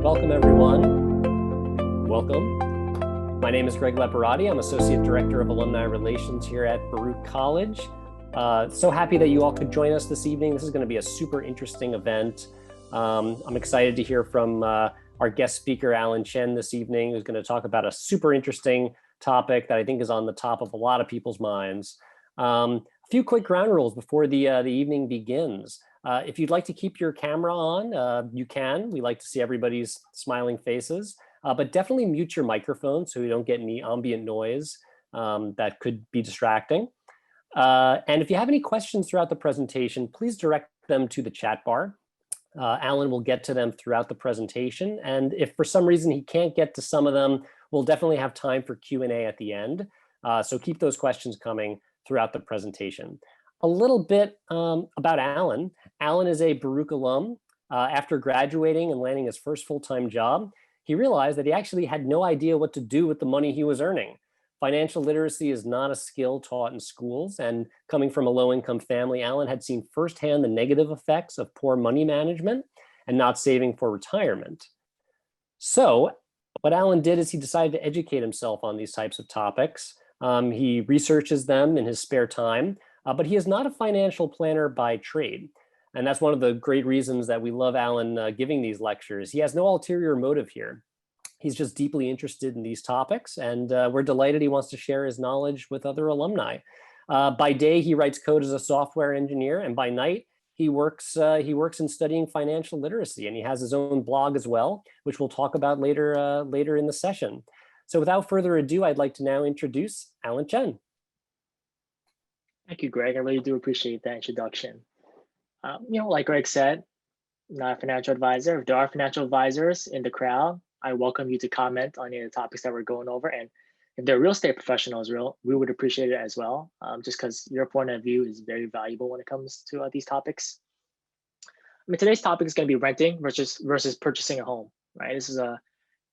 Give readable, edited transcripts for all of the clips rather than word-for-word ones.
Welcome, everyone. Welcome. My name is Greg Leparati. I'm Associate Director of Alumni Relations here at Baruch College. So happy that you all could join us this evening. This is going to be a super interesting event. I'm excited to hear from our guest speaker, Chen, this evening, who's going to talk about a super interesting topic that I think is on the top of a lot of people's minds. A few quick ground rules before the evening begins. If you'd like to keep your camera on, you can. We like to see everybody's smiling faces, but definitely mute your microphone so you don't get any ambient noise that could be distracting. And if you have any questions throughout the presentation, please direct them to the chat bar. Alan will get to them throughout the presentation. And if for some reason he can't get to some of them, we'll definitely have time for Q&A at the end. So keep those questions coming throughout the presentation. A little bit about Alan. Alan is a Baruch alum. After graduating and landing his first full-time job, he realized that he actually had no idea what to do with the money he was earning. Financial literacy is not a skill taught in schools, and coming from a low-income family, Alan had seen firsthand the negative effects of poor money management and not saving for retirement. So what Alan did is he decided to educate himself on these types of topics. He researches them in his spare time, but he is not a financial planner by trade. And that's one of the great reasons that we love Alan giving these lectures. He has no ulterior motive here. He's just deeply interested in these topics, and we're delighted he wants to share his knowledge with other alumni. By day, he writes code as a software engineer, and by night, he works in studying financial literacy, and he has his own blog as well, which we'll talk about later in the session. So without further ado, I'd like to now introduce Chen. Thank you, Greg. I really do appreciate that introduction. Like Greg said, I'm not a financial advisor. If there are financial advisors in the crowd, I welcome you to comment on any of the topics that we're going over. And if they're real estate professionals, we would appreciate it as well, just because your point of view is very valuable when it comes to these topics. I mean, today's topic is going to be renting versus purchasing a home, right? This is a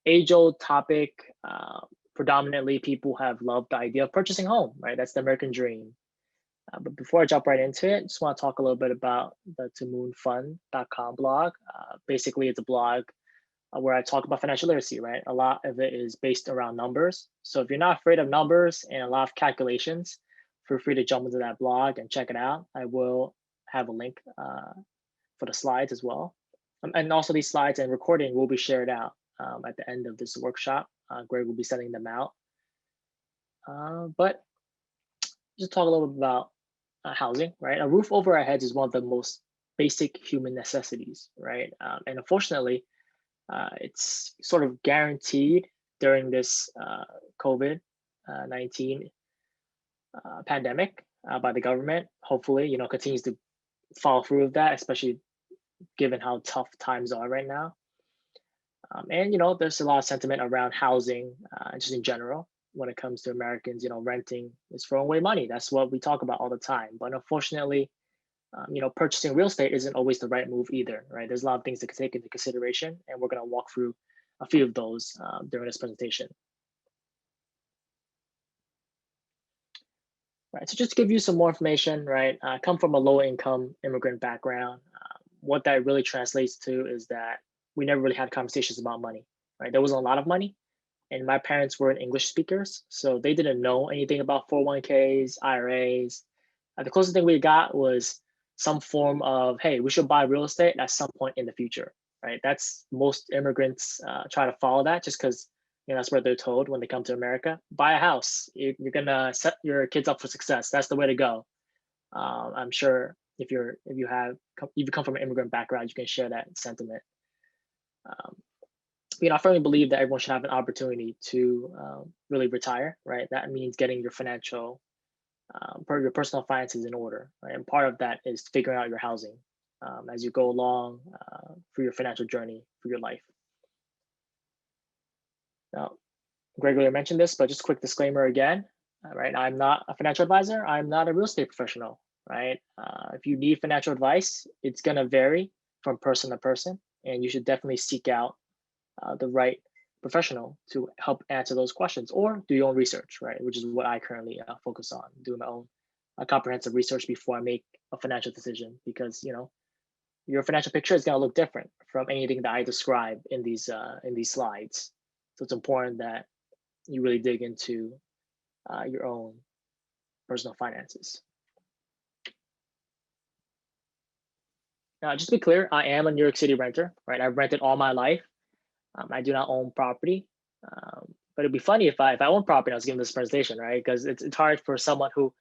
age-old topic. Predominantly, people have loved the idea of purchasing a home, right? That's the American dream. But before I jump right into it, I just want to talk a little bit about the tomoonfund.com blog. Basically, it's a blog where I talk about financial literacy, right? A lot of it is based around numbers. So if you're not afraid of numbers and a lot of calculations, feel free to jump into that blog and check it out. I will have a link for the slides as well. And also these slides and recording will be shared out at the end of this workshop. Greg will be sending them out. But just talk a little bit about housing, right? A roof over our heads is one of the most basic human necessities, right? And unfortunately, it's sort of guaranteed during this COVID-19 pandemic by the government. Hopefully, continues to follow through with that, especially given how tough times are right now. And there's a lot of sentiment around housing, just in general. When it comes to Americans, renting is throwing away money. That's what we talk about all the time. But unfortunately, purchasing real estate isn't always the right move either, right? There's a lot of things to take into consideration, and we're going to walk through a few of those during this presentation. Right, so just to give you some more information, right? I come from a low-income immigrant background. What that really translates to is that we never really had conversations about money, right? There wasn't a lot of money. And my parents weren't English speakers, so they didn't know anything about 401ks, IRAs. The closest thing we got was some form of, hey, we should buy real estate at some point in the future, right? That's most immigrants try to follow that just because that's what they're told when they come to America. Buy a house. You're gonna set your kids up for success. That's the way to go. I'm sure if you come from an immigrant background, you can share that sentiment. I firmly believe that everyone should have an opportunity to really retire, right? That means getting your your personal finances in order, right? And part of that is figuring out your housing as you go along for your financial journey for your life. Now, Gregory mentioned this, but just a quick disclaimer again, right? I'm not a financial advisor. I'm not a real estate professional, right? If you need financial advice, it's gonna vary from person to person, and you should definitely seek out the right professional to help answer those questions, or do your own research, right? Which is what I currently focus on, doing my own comprehensive research before I make a financial decision, because your financial picture is going to look different from anything that I describe in these slides. So it's important that you really dig into your own personal finances. Now, just to be clear, I am a New York City renter, right? I've rented all my life. I do not own property, but it'd be funny if I own property, I was giving this presentation, right? Because it's hard for someone who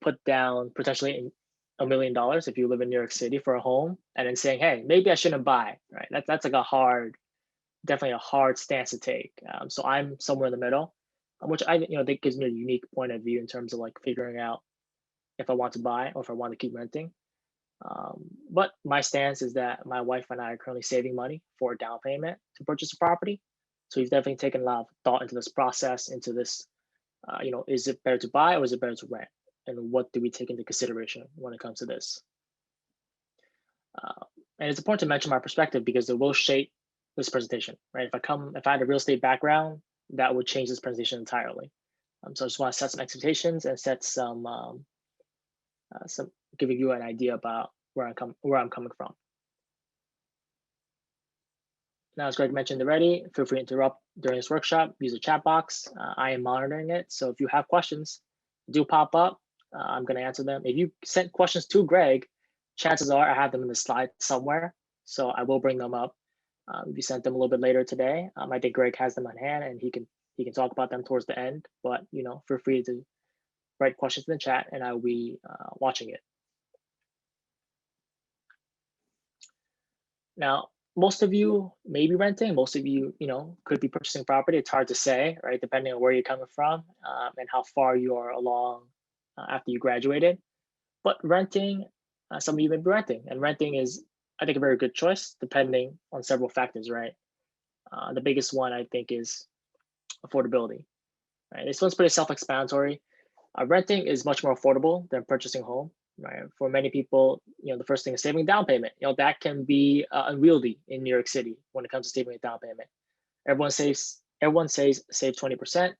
put down potentially $1 million if you live in New York City for a home, and then saying, hey, maybe I shouldn't buy, right? That's like definitely a hard stance to take. So I'm somewhere in the middle, which I think gives me a unique point of view in terms of like figuring out if I want to buy or if I want to keep renting. But my stance is that my wife and I are currently saving money for a down payment to purchase a property. So we've definitely taken a lot of thought into this process, into this, is it better to buy or is it better to rent? And what do we take into consideration when it comes to this? And it's important to mention my perspective because it will shape this presentation, right? If I had a real estate background, that would change this presentation entirely. So I just want to set some expectations and set some giving you an idea about where I'm coming from. Now, as Greg mentioned already, feel free to interrupt during this workshop. Use the chat box. I am monitoring it, so if you have questions, do pop up. I'm going to answer them. If you sent questions to Greg, chances are I have them in the slide somewhere, so I will bring them up. If you sent them a little bit later today, I think Greg has them on hand and he can talk about them towards the end. But feel free to write questions in the chat, and I will be watching it. Now, most of you may be renting. Most of you, could be purchasing property. It's hard to say, right? Depending on where you're coming from and how far you are along after you graduated. But renting, some of you may be renting, and renting is, I think, a very good choice depending on several factors, right? The biggest one, I think, is affordability, right? This one's pretty self-explanatory. Renting is much more affordable than purchasing a home, right? For many people, the first thing is saving down payment. That can be unwieldy in New York City when it comes to saving a down payment. Everyone says save 20%.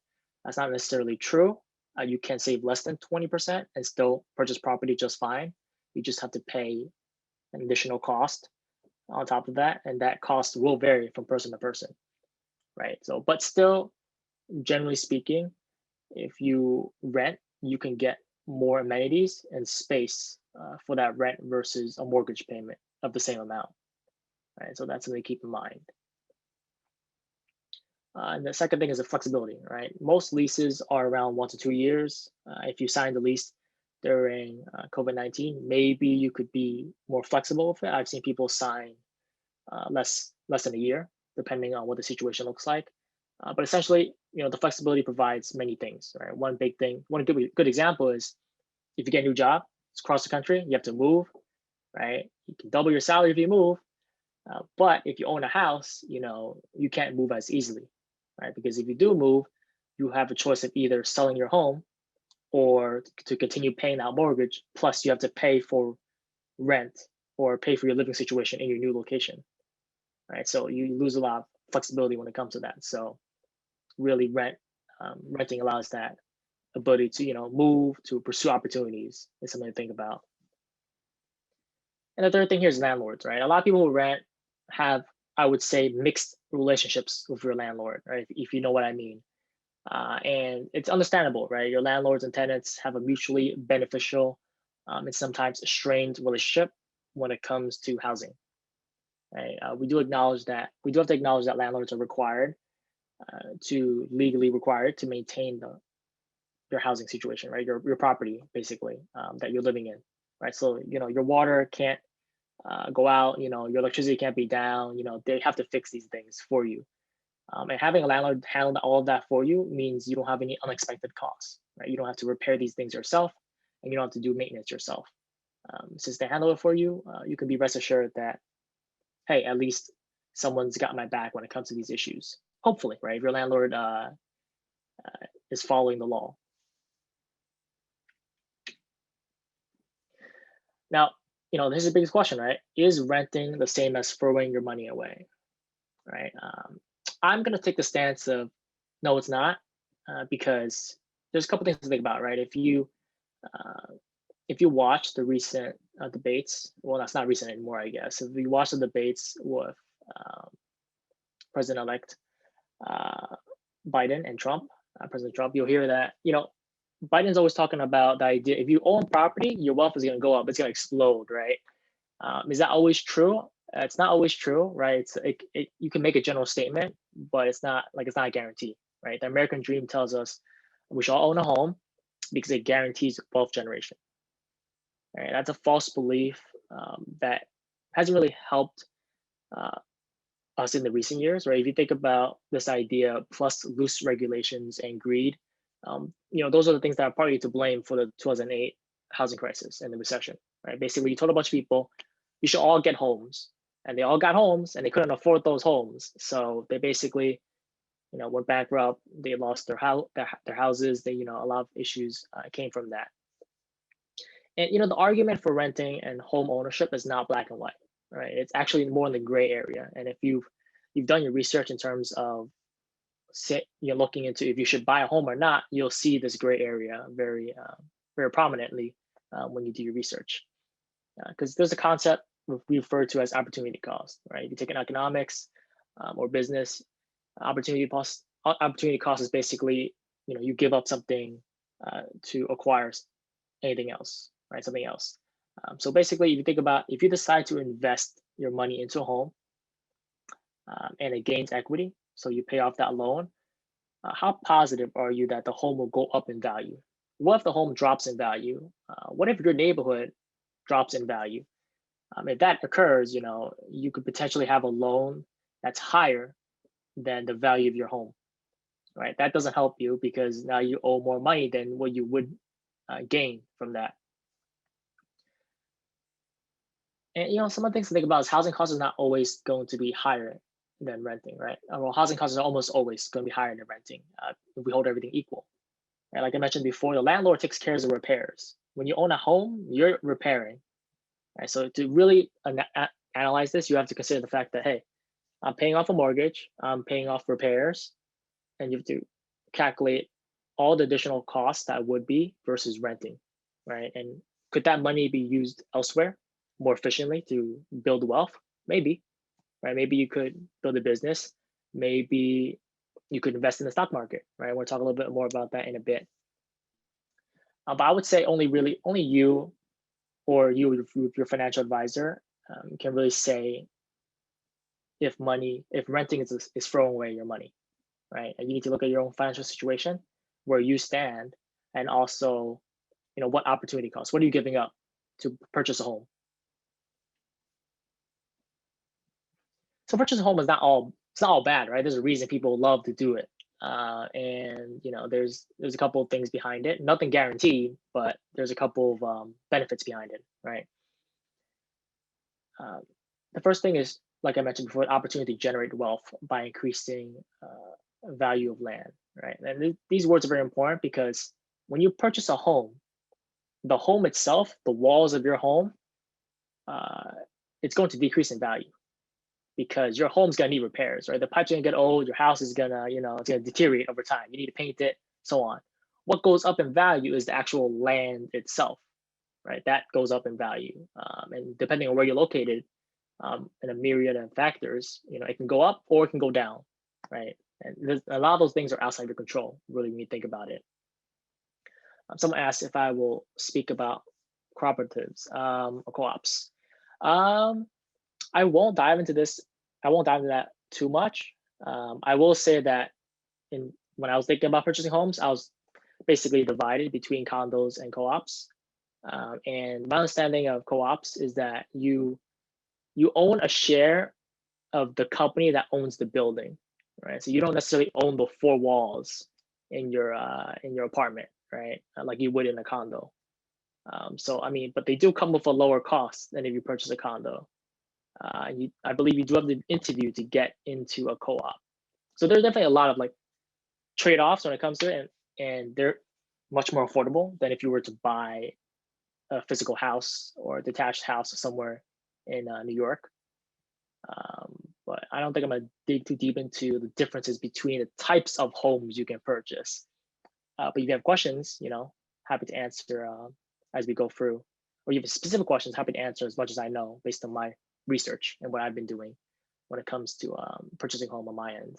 That's not necessarily true. You can save less than 20% and still purchase property just fine. You just have to pay an additional cost on top of that, and that cost will vary from person to person, right? So, but still, generally speaking, if you rent, you can get more amenities and space for that rent versus a mortgage payment of the same amount, right? So that's something to keep in mind. And the second thing is the flexibility, right? Most leases are around 1 to 2 years. If you sign the lease during COVID-19, maybe you could be more flexible with it. I've seen people sign less than a year, depending on what the situation looks like. But essentially, the flexibility provides many things, right? One good example is if you get a new job, it's across the country, you have to move, right? You can double your salary if you move. But if you own a house, you can't move as easily, right? Because if you do move, you have a choice of either selling your home or to continue paying that mortgage. Plus, you have to pay for rent or pay for your living situation in your new location, right? So you lose a lot of flexibility when it comes to that. So really renting allows that ability to move, to pursue opportunities is something to think about. And the third thing here is landlords, right? A lot of people who rent have, I would say, mixed relationships with your landlord, right? If you know what I mean. And it's understandable, right? Your landlords and tenants have a mutually beneficial and sometimes a strained relationship when it comes to housing, right? We do have to acknowledge that landlords are legally required to maintain your housing situation, right? Your property, basically, that you're living in, right? So, your water can't go out, your electricity can't be down, they have to fix these things for you. And having a landlord handle all of that for you means you don't have any unexpected costs, right? You don't have to repair these things yourself, and you don't have to do maintenance yourself. Since they handle it for you, you can be rest assured that, hey, at least someone's got my back when it comes to these issues. Hopefully, right? If your landlord is following the law. Now, this is the biggest question, right? Is renting the same as throwing your money away, right? I'm going to take the stance of no, it's not, because there's a couple things to think about, right? If you watch the recent debates. Well, that's not recent anymore, I guess. If you watch the debates with President-elect Biden and Trump, President Trump, you'll hear that, Biden's always talking about the idea, if you own property, your wealth is going to go up, it's going to explode, right? Is that always true? It's not always true, right? You can make a general statement, but it's not a guarantee, right? The American dream tells us we should all own a home because it guarantees wealth generation. Right? That's a false belief that hasn't really helped us in the recent years, right? If you think about this idea plus loose regulations and greed, those are the things that are partly to blame for the 2008 housing crisis and the recession, right? Basically, you told a bunch of people, you should all get homes, and they all got homes, and they couldn't afford those homes, so they basically, went bankrupt. They lost their houses. They, a lot of issues came from that. And the argument for renting and home ownership is not black and white, right? It's actually more in the gray area. And if you've done your research in terms of you're looking into if you should buy a home or not, you'll see this gray area very prominently when you do your research. Because there's a concept we refer to as opportunity cost, right? If you take an economics or business, opportunity cost is basically, you give up something to acquire anything else, right? Something else. So basically, if you think about, if you decide to invest your money into a home and it gains equity, so you pay off that loan, how positive are you that the home will go up in value? What if the home drops in value? What if your neighborhood drops in value? If that occurs, you could potentially have a loan that's higher than the value of your home, right? That doesn't help you because now you owe more money than what you would gain from that. And some of the things to think about is housing costs is not always going to be higher than renting, right? Well, housing costs are almost always going to be higher than renting if we hold everything equal. Right? Like I mentioned before, the landlord takes care of the repairs. When you own a home, you're repairing. Right? So to really analyze this, you have to consider the fact that, hey, I'm paying off a mortgage, I'm paying off repairs, and you have to calculate all the additional costs that would be versus renting, right? And could that money be used elsewhere more efficiently to build wealth? Maybe, right?Maybe you could build a business. Maybe you could invest in the stock market, right? We'll talk a little bit more about that in a bit. But I would say only you or you with your financial advisor can really say if renting is throwing away your money, right? And you need to look at your own financial situation, where you stand, and also, what opportunity costs. What are you giving up to purchase a home? So purchase a home is not all bad, right? There's a reason people love to do it. And there's a couple of things behind it. Nothing guaranteed, but there's a couple of benefits behind it, right? The first thing is, like I mentioned before, opportunity to generate wealth by increasing value of land, right? And these words are very important because when you purchase a home, the home itself, the walls of your home, it's going to decrease in value because your home's gonna need repairs, right? The pipes are gonna get old, your house is gonna, it's gonna deteriorate over time. You need to paint it, so on. What goes up in value is the actual land itself, right? That goes up in value. And depending on where you're located, and a myriad of factors, it can go up or it can go down, right? And a lot of those things are outside your control, really, when you think about it. Someone asked if I will speak about cooperatives or co-ops. I won't dive into this. I won't dive into that too much. I will say that when I was thinking about purchasing homes, I was basically divided between condos and co-ops. And my understanding of co-ops is that you own a share of the company that owns the building, right? So you don't necessarily own the four walls in your apartment, right? Like you would in a condo. But they do come with a lower cost than if you purchase a condo. I believe you do have to interview to get into a co-op. So there's definitely a lot of trade-offs when it comes to it, and they're much more affordable than if you were to buy a physical house or a detached house somewhere in New York. But I don't think I'm gonna dig too deep into the differences between the types of homes you can purchase. But if you have questions, happy to answer as we go through. or you have specific questions, happy to answer as much as I know based on my research and what I've been doing when it comes to purchasing home on my end.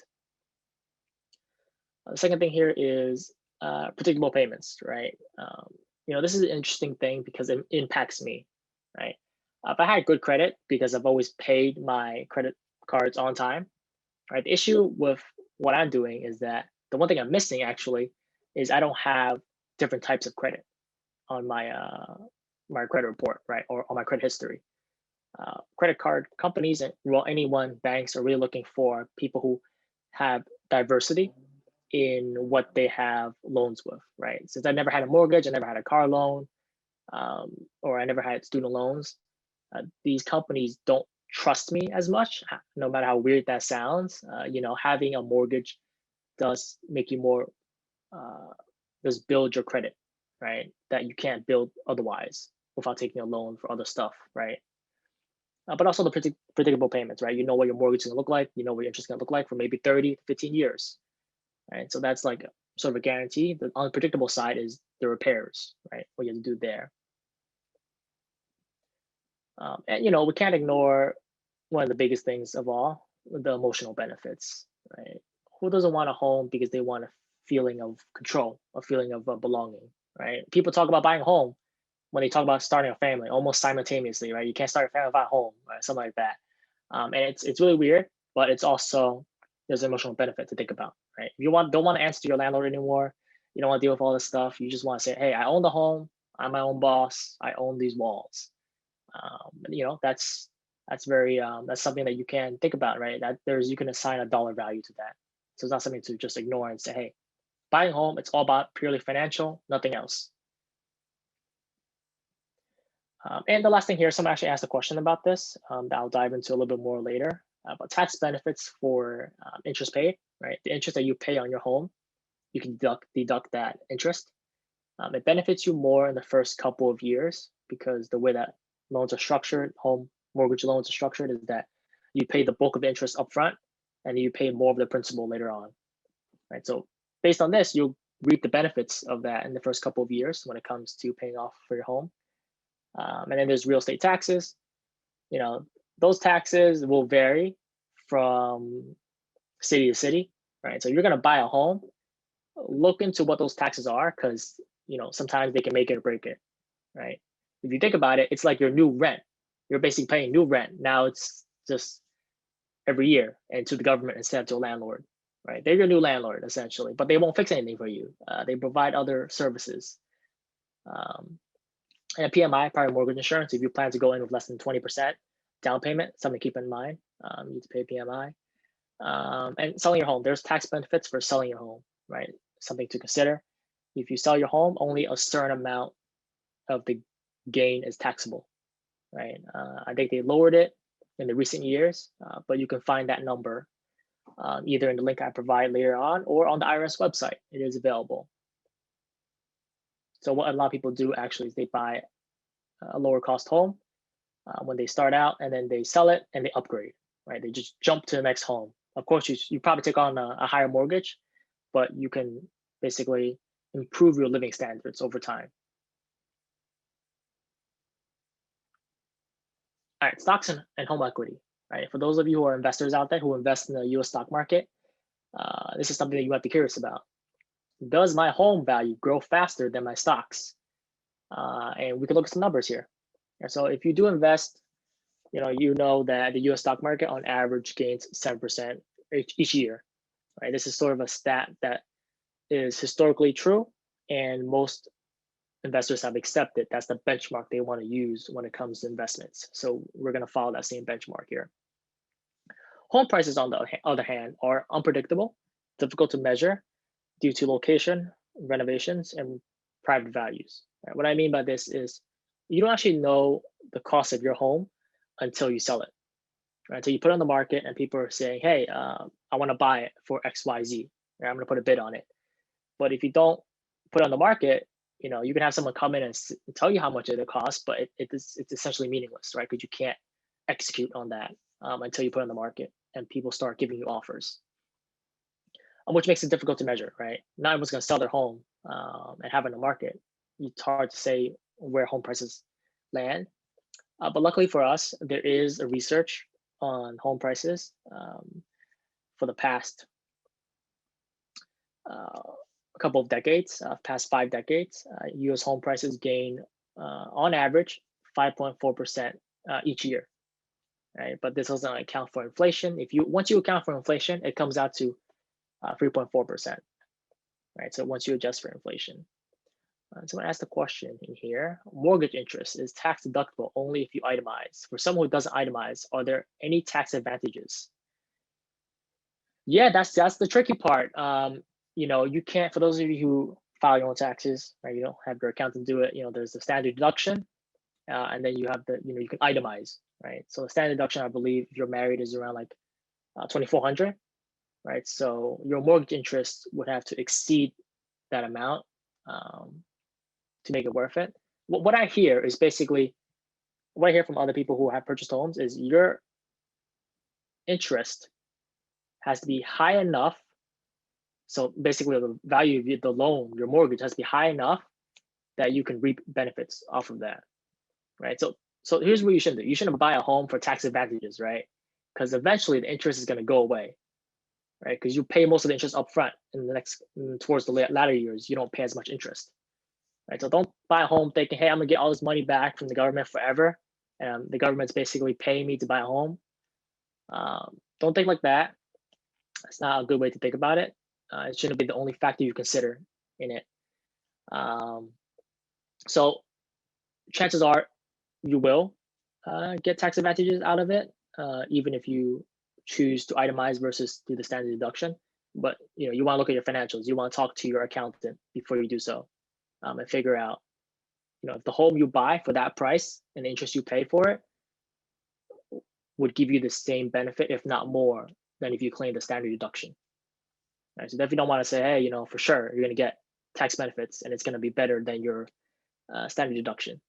The second thing here is predictable payments, right? This is an interesting thing because it impacts me, right? If I had good credit because I've always paid my credit cards on time, right? The issue with what I'm doing is that the one thing I'm missing actually is I don't have different types of credit on my credit report, right, or on my credit history. Credit card companies and anyone banks are really looking for people who have diversity in what they have loans with, right? Since I never had a mortgage, I never had a car loan, or I never had student loans. These companies don't trust me as much, no matter how weird that sounds. Having a mortgage does make you more, does build your credit, right? That you can't build otherwise without taking a loan for other stuff, right? But also the predictable payments, right? You know what your mortgage is gonna look like, you know what your interest is gonna look like for maybe 30 to 15 years, right? So that's like sort of a guarantee. The unpredictable side is the repairs, right? What you have to do there. And we can't ignore one of the biggest things of all, the emotional benefits, right? Who doesn't want a home because they want a feeling of control, a feeling of belonging, right? People talk about buying a home when they talk about starting a family almost simultaneously, right? You can't start a family without a home, right? Something like that. And it's really weird, but it's also, there's an emotional benefit to think about, right? If you don't want to answer to your landlord anymore, you don't want to deal with all this stuff. You just want to say, hey, I own the home. I'm my own boss. I own these walls. That's very that's something that you can think about, right? That you can assign a dollar value to that. So it's not something to just ignore and say, hey, buying a home, it's all about purely financial, nothing else. And the last thing here, someone actually asked a question about this that I'll dive into a little bit more later. But tax benefits for interest paid, right? The interest that you pay on your home, you can deduct that interest. It benefits you more in the first couple of years because the way that loans are structured, home mortgage loans are structured, is that you pay the bulk of the interest upfront and you pay more of the principal later on, right? So based on this, you'll reap the benefits of that in the first couple of years when it comes to paying off for your home. And then there's real estate taxes. Those taxes will vary from city to city, right? So you're going to buy a home, look into what those taxes are because sometimes they can make it or break it, right? If you think about it, it's like your new rent. You're basically paying new rent. Now it's just every year and to the government instead of to a landlord, right? They're your new landlord essentially, but they won't fix anything for you. They provide other services. And a PMI, private mortgage insurance, if you plan to go in with less than 20% down payment, something to keep in mind. You need to pay PMI. And selling your home, there's tax benefits for selling your home, right? Something to consider. If you sell your home, only a certain amount of the gain is taxable, right? I think they lowered it in the recent years, but you can find that number either in the link I provide later on or on the IRS website. It is available. So what a lot of people do actually is they buy a lower cost home when they start out, and then they sell it and they upgrade, right? They just jump to the next home. Of course, you probably take on a higher mortgage, but you can basically improve your living standards over time. All right, stocks and home equity, right? For those of you who are investors out there who invest in the US stock market, this is something that you might be curious about. Does my home value grow faster than my stocks? And we can look at some numbers here. And so if you do invest, you know that the US stock market on average gains 7% each year, right? This is sort of a stat that is historically true, and most investors have accepted that's the benchmark they want to use when it comes to investments. So we're going to follow that same benchmark here. Home prices, on the other hand, are unpredictable, difficult to measure due to location, renovations, and private values. Right? What I mean by this is you don't actually know the cost of your home until you sell it. Right? So you put it on the market and people are saying, hey, I want to buy it for XYZ. Right? I'm going to put a bid on it. But if you don't put it on the market, you can have someone come in and tell you how much it costs, but it's essentially meaningless, right? Because you can't execute on that until you put it on the market and people start giving you offers, which makes it difficult to measure, right? Not everyone's going to sell their home and have it in the market. It's hard to say where home prices land. But luckily for us, there is a research on home prices for the past a couple of decades, past 5 decades. U.S. home prices gain, on average, 5.4% each year, right? But this doesn't account for inflation. Once you account for inflation, it comes out to 3.4%, right? So once you adjust for inflation. So I'm gonna ask the question in here. Mortgage interest is tax deductible only if you itemize. For someone who doesn't itemize, are there any tax advantages? Yeah, that's the tricky part. You can't, for those of you who file your own taxes, right? You don't have your accountant do it. There's the standard deduction, and then you have you can itemize, right? So the standard deduction, I believe, if you're married, is around like 2,400, right? So your mortgage interest would have to exceed that amount to make it worth it. What I hear is basically, what I hear from other people who have purchased homes is your interest has to be high enough. So basically the value of the loan, your mortgage, has to be high enough that you can reap benefits off of that, right? So here's what you shouldn't do. You shouldn't buy a home for tax advantages, right? Because eventually the interest is going to go away, right? Because you pay most of the interest up front, towards the latter years, you don't pay as much interest, right? So don't buy a home thinking, hey, I'm gonna get all this money back from the government forever, and the government's basically paying me to buy a home. Don't think like that. That's not a good way to think about it. It shouldn't be the only factor you consider in it. So chances are you will get tax advantages out of it, even if you choose to itemize versus do the standard deduction. But you want to look at your financials. You want to talk to your accountant before you do so, and figure out, if the home you buy for that price and the interest you pay for it would give you the same benefit, if not more, than if you claim the standard deduction. Right? So definitely don't want to say, hey, for sure you're going to get tax benefits and it's going to be better than your standard deduction.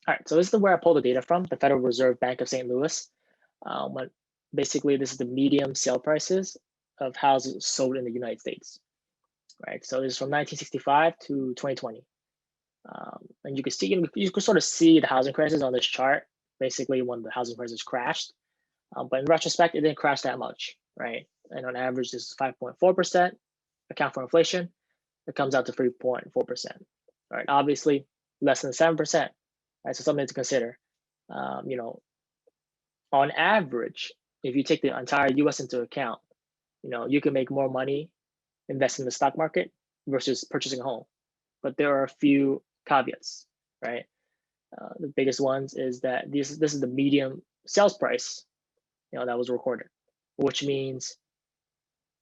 All right, so this is where I pulled the data from, the Federal Reserve Bank of St. Louis. Basically, this is the median sale prices of houses sold in the United States, right? So this is from 1965 to 2020. And you can see, you can sort of see the housing crisis on this chart, basically when the housing crisis crashed. But in retrospect, it didn't crash that much, right? And on average, this is 5.4%. Account for inflation, it comes out to 3.4%. Right? Obviously, less than 7%. Right? So something to consider. On average, if you take the entire U.S. into account, you can make more money investing in the stock market versus purchasing a home. But there are a few caveats, right? The biggest ones is that this is the median sales price, that was recorded, which means,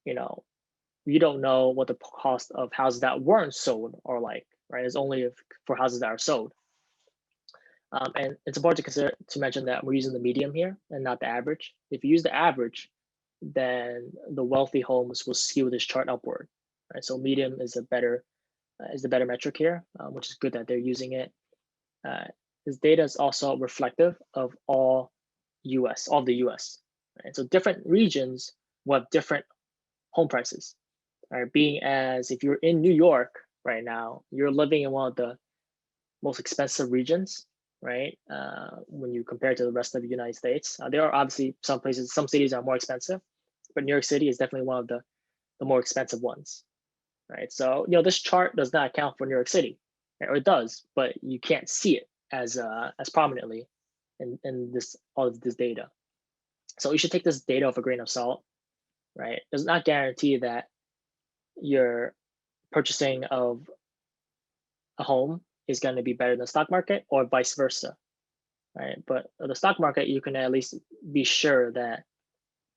you don't know what the cost of houses that weren't sold are like, right? It's only for houses that are sold. And it's important to mention that we're using the median here and not the average. If you use the average, then the wealthy homes will skew this chart upward, right? So median is the better metric here, which is good that they're using it. This data is also reflective of all the US. Right? So different regions will have different home prices. Right? Being as if you're in New York right now, you're living in one of the most expensive regions, right? When you compare to the rest of the United States, there are obviously some cities are more expensive, but New York City is definitely one of the more expensive ones, right? So this chart does not account for New York City, right? Or it does, but you can't see it as prominently in all of this data. So you should take this data with a grain of salt, right? It does not guarantee that your purchasing of a home is going to be better than the stock market or vice versa, right? But the stock market, you can at least be sure that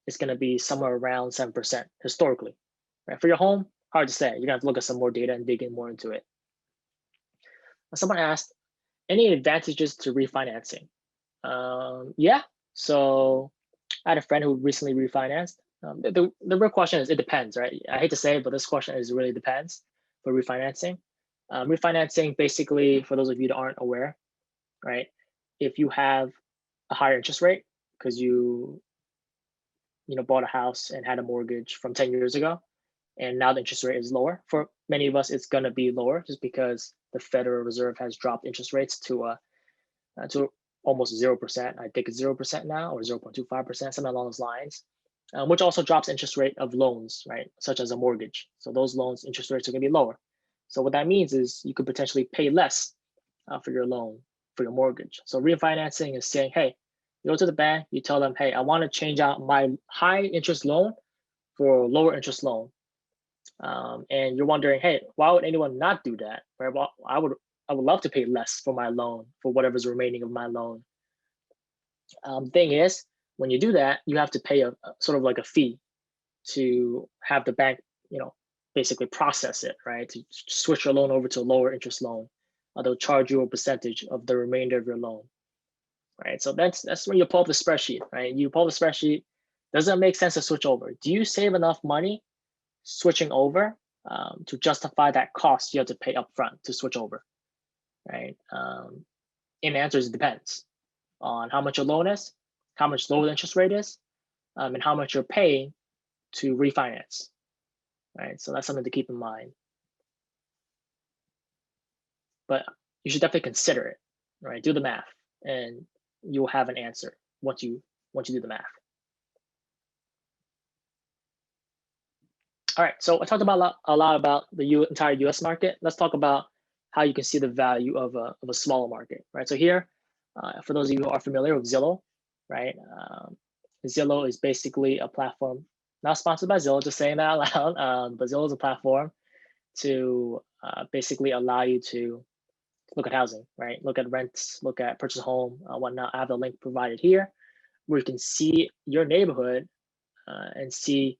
it's going to be somewhere around 7% historically, right? For your home, hard to say. You're going to have to look at some more data and dig in more into it. Someone asked, any advantages to refinancing? Yeah, so I had a friend who recently refinanced. The real question is, it depends, right? I hate to say it, but this question is really depends for refinancing. Refinancing, basically, for those of you that aren't aware, right? If you have a higher interest rate because you bought a house and had a mortgage from 10 years ago, And now the interest rate is lower. For many of us, it's going to be lower just because the Federal Reserve has dropped interest rates to almost 0%. I think it's 0% now, or 0.25%, something along those lines, which also drops interest rate of loans, right? Such as a mortgage. So those loans, interest rates are going to be lower. So what that means is you could potentially pay less for your loan, for your mortgage. So refinancing is saying, hey, you go to the bank, you tell them, hey, I want to change out my high interest loan for a lower interest loan. And you're wondering, hey, why would anyone not do that? Right? Well, I would love to pay less for my loan, for whatever's remaining of my loan. Thing is, when you do that, you have to pay a sort of like a fee to have the bank, basically process it, right? To switch your loan over to a lower interest loan. They'll charge you a percentage of the remainder of your loan, right? So that's when you pull up the spreadsheet, right? You pull up the spreadsheet. Does it make sense to switch over? Do you save enough money switching over to justify that cost you have to pay upfront to switch over, right? And the answer is it depends on how much your loan is, how much low the interest rate is, and how much you're paying to refinance, right? So that's something to keep in mind. But you should definitely consider it, right? Do the math, and you'll have an answer once you do the math. All right, so I talked about a lot about the entire U.S. market. Let's talk about how you can see the value of a smaller market, right? So here, for those of you who are familiar with Zillow, right? Zillow is basically a platform, not sponsored by Zillow, just saying that out loud, but Zillow is a platform to basically allow you to look at housing, right? Look at rents, look at purchase a home, whatnot. I have the link provided here where you can see your neighborhood and see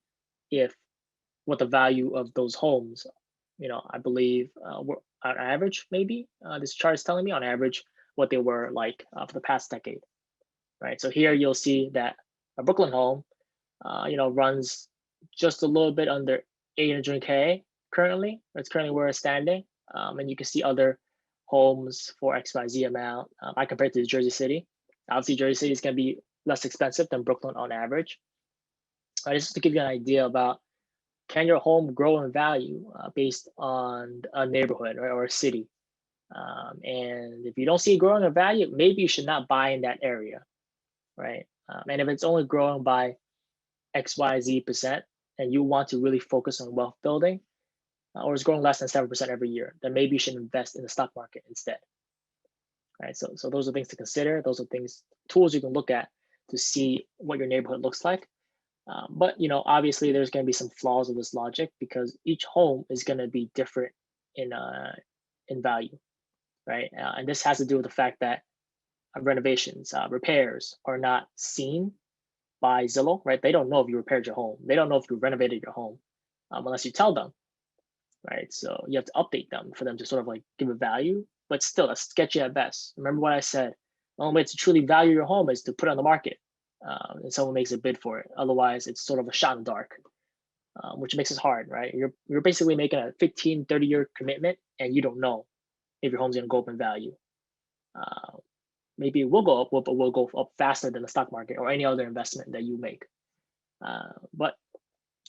what the value of those homes, I believe were on average, maybe this chart is telling me on average what they were like for the past decade, right? So here you'll see that a Brooklyn home, runs just a little bit under 800K currently. That's currently where it's standing. And you can see other homes for XYZ amount. I compared to Jersey City. Obviously, Jersey City is going to be less expensive than Brooklyn on average. Just to give you an idea about can your home grow in value based on a neighborhood, right, or a city. And if you don't see it growing in value, maybe you should not buy in that area, right? And if it's only growing by XYZ% and you want to really focus on wealth building, or it's growing less than 7% every year, then maybe you should invest in the stock market instead. Right. So those are things to consider. Those are tools you can look at to see what your neighborhood looks like. But obviously there's going to be some flaws of this logic because each home is going to be different in value, right? And this has to do with the fact that renovations, repairs are not seen by Zillow, right? They don't know if you repaired your home. They don't know if you renovated your home unless you tell them, right? So you have to update them for them to sort of like give a value, but still that's sketchy at best. Remember what I said, the only way to truly value your home is to put it on the market and someone makes a bid for it. Otherwise it's sort of a shot in the dark, which makes it hard, right? You're basically making a 15, 30-year commitment and you don't know if your home's gonna go up in value. Maybe it will go up, but will go up faster than the stock market or any other investment that you make. But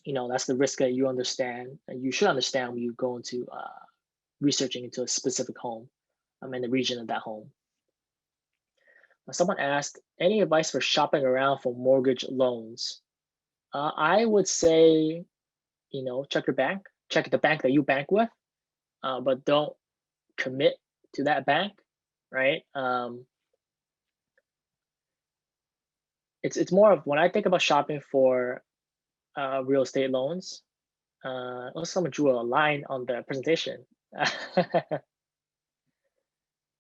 that's the risk that you understand, and you should understand when you go into researching into a specific home and the region of that home. Someone asked, any advice for shopping around for mortgage loans? I would say, check your bank, check the bank that you bank with, but don't commit to that bank, right? It's more of when I think about shopping for real estate loans. Someone drew a line on the presentation.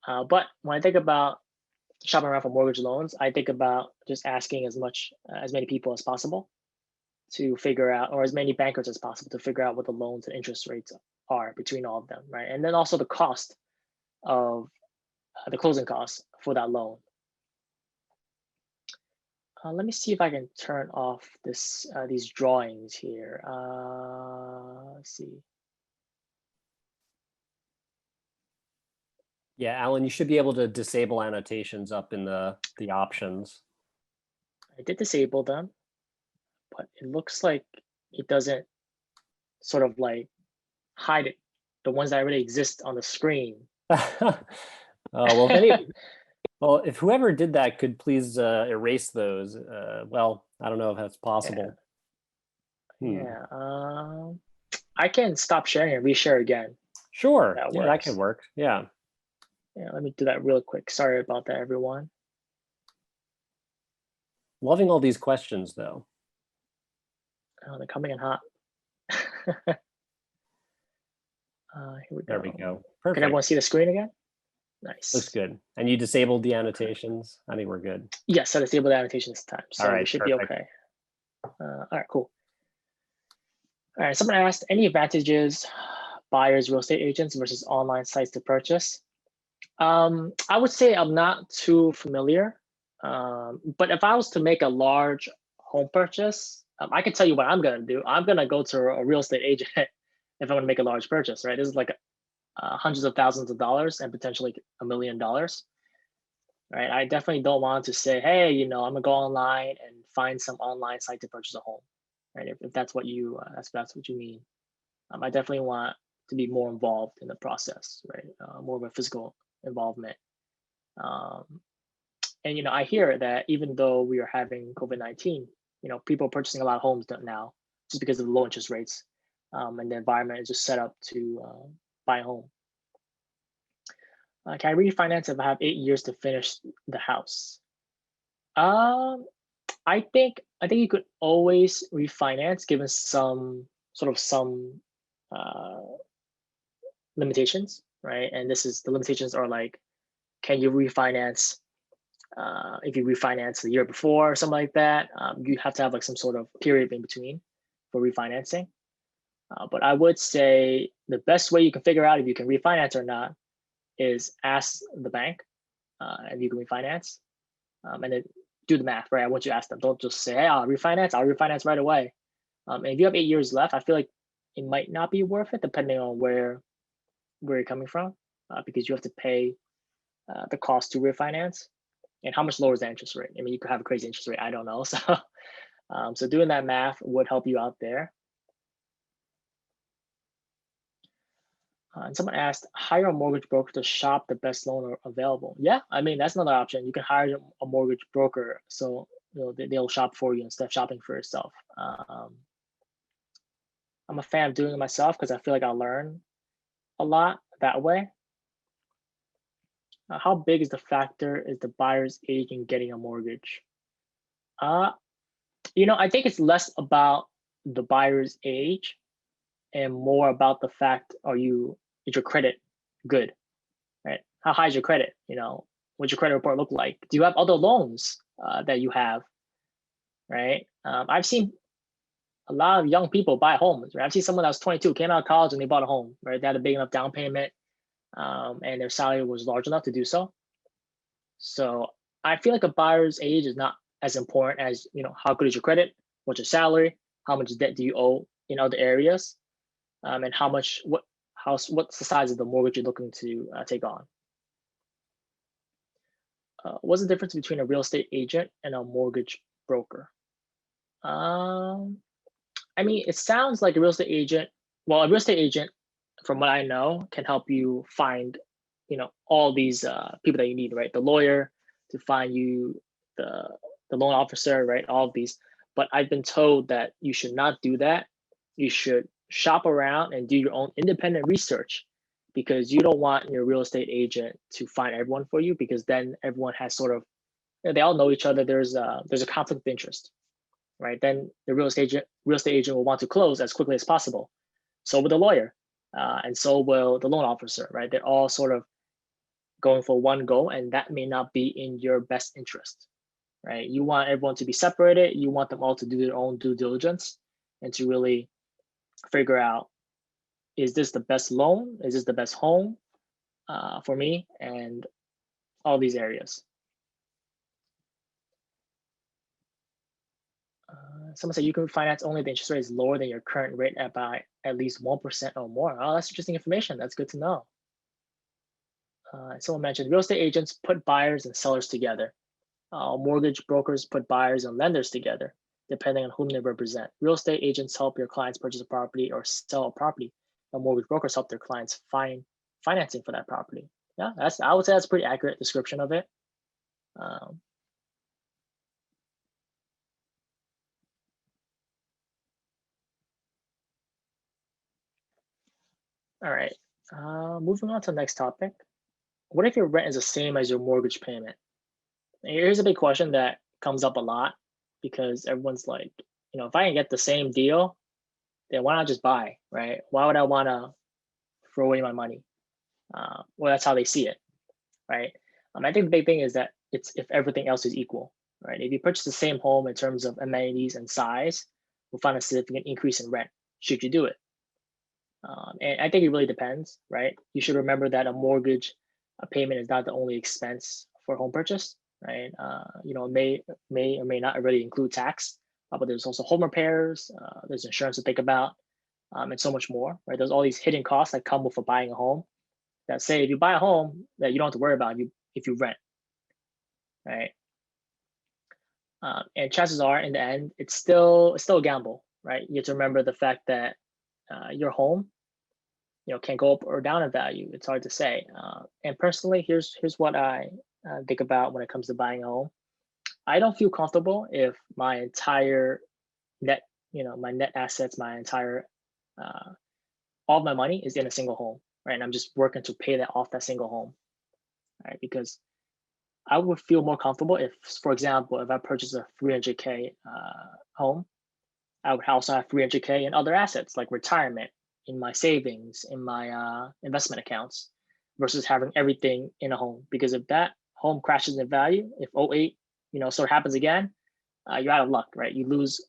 But when I think about shopping around for mortgage loans, I think about just asking as many people as possible to figure out, or as many bankers as possible to figure out what the loans and interest rates are between all of them, right? And then also the cost of the closing costs for that loan. Let me see if I can turn off these drawings here. Let's see. Yeah, Alan, you should be able to disable annotations up in the options. I did disable them, but it looks like it doesn't sort of like hide it, the ones that already exist on the screen. Well, if whoever did that could please erase those. Well, I don't know if that's possible. Yeah. I can stop sharing and reshare again. Sure. That Yeah, that works. could work. Yeah. Yeah, let me do that real quick. Sorry about that, everyone. Loving all these questions, though. Oh, they're coming in hot. Here we There go. we go. Can Perfect. everyone see the screen again? Looks Nice. good. And you disabled the annotations? I think we're good. Yes, I disabled the annotation this time, so All right, we should perfect. be okay. All right, cool. All right, someone asked, any advantages buyers, real estate agents versus online sites to purchase? I would say I'm not too familiar, but if I was to make a large home purchase, I can tell you what I'm gonna do. I'm gonna go to a real estate agent if I want to make a large purchase, right? This is like hundreds of thousands of dollars and potentially $1 million, right? I definitely don't want to say, hey, I'm gonna go online and find some online site to purchase a home, right? If that's what you that's what you mean. I definitely want to be more involved in the process, right? More of a physical involvement. Um, and I hear that even though we are having COVID-19, people are purchasing a lot of homes now just because of the low interest rates, and the environment is just set up to buy a home. Can I refinance if I have 8 years to finish the house? I think you could always refinance given some uh, limitations, right? And the limitations are like, can you refinance if you refinance the year before or something like that? You have to have like some sort of period in between for refinancing. But I would say the best way you can figure out if you can refinance or not is ask the bank if you can refinance, and then do the math, right? I want you to ask them. Don't just say, hey, I'll refinance right away. And if you have 8 years left, I feel like it might not be worth it depending on where you're coming from, because you have to pay the cost to refinance. And how much lower is the interest rate? I mean, you could have a crazy interest rate. I don't know. So doing that math would help you out there. And someone asked, hire a mortgage broker to shop the best loan available. Yeah, I mean, that's another option. You can hire a mortgage broker, so they'll shop for you instead of shopping for yourself. I'm a fan of doing it myself because I feel like I'll learn a lot that way. How big is the factor is the buyer's age in getting a mortgage? I think it's less about the buyer's age and more about the fact, is your credit good, right? How high is your credit? What's your credit report look like? Do you have other loans that you have, right? I've seen a lot of young people buy homes, right? I've seen someone that was 22, came out of college and they bought a home, right? They had a big enough down payment, and their salary was large enough to do so. So I feel like a buyer's age is not as important as, how good is your credit, what's your salary, how much debt do you owe in other areas, and what's the size of the mortgage you're looking to take on. What's the difference between a real estate agent and a mortgage broker? I mean, it sounds like a real estate agent. Well, a real estate agent, from what I know, can help you find, all these people that you need, right? The lawyer to find you, the loan officer, right? All of these. But I've been told that you should not do that. You should shop around and do your own independent research, because you don't want your real estate agent to find everyone for you, because then everyone has sort of, they all know each other. There's a conflict of interest, right? Then the real estate agent will want to close as quickly as possible. So will the lawyer, and so will the loan officer, right? They're all sort of going for one goal, and that may not be in your best interest, right? You want everyone to be separated. You want them all to do their own due diligence and to really figure out, is this the best loan? Is this the best home for me? And all these areas. Someone said you can finance only if the interest rate is lower than your current rate by at least 1% or more. Oh, that's interesting information. That's good to know. Someone mentioned real estate agents put buyers and sellers together. Mortgage brokers put buyers and lenders together. depending on whom they represent. Real estate agents help your clients purchase a property or sell a property, and mortgage brokers help their clients find financing for that property. Yeah, I would say that's a pretty accurate description of it. Um, all right, moving on to the next topic. What if your rent is the same as your mortgage payment? And here's a big question that comes up a lot because everyone's like, if I can get the same deal, then why not just buy, right? Why would I want to throw away my money? Well, that's how they see it, right? I think the big thing is that it's if everything else is equal, right? If you purchase the same home in terms of amenities and size, we'll find a significant increase in rent should you do it. And I think it really depends, right? You should remember that a mortgage payment is not the only expense for home purchase, right? It may or may not already include tax, but there's also home repairs, there's insurance to think about, and so much more, right? There's all these hidden costs that come with buying a home. That say if you buy a home that you don't have to worry about if you rent, right? And chances are, in the end, it's still a gamble, right? You have to remember the fact that your home can go up or down in value. It's hard to say. And personally, here's what I think about when it comes to buying a home. I don't feel comfortable if my entire net, my net assets, my entire, all of my money is in a single home, right? And I'm just working to pay that off that single home, right? Because I would feel more comfortable if, for example, if I purchase a 300K home, I would also have 300K in other assets like retirement, in my savings, in my investment accounts, versus having everything in a home. Because if that home crashes in value, if '08, sort of happens again, you're out of luck, right? You lose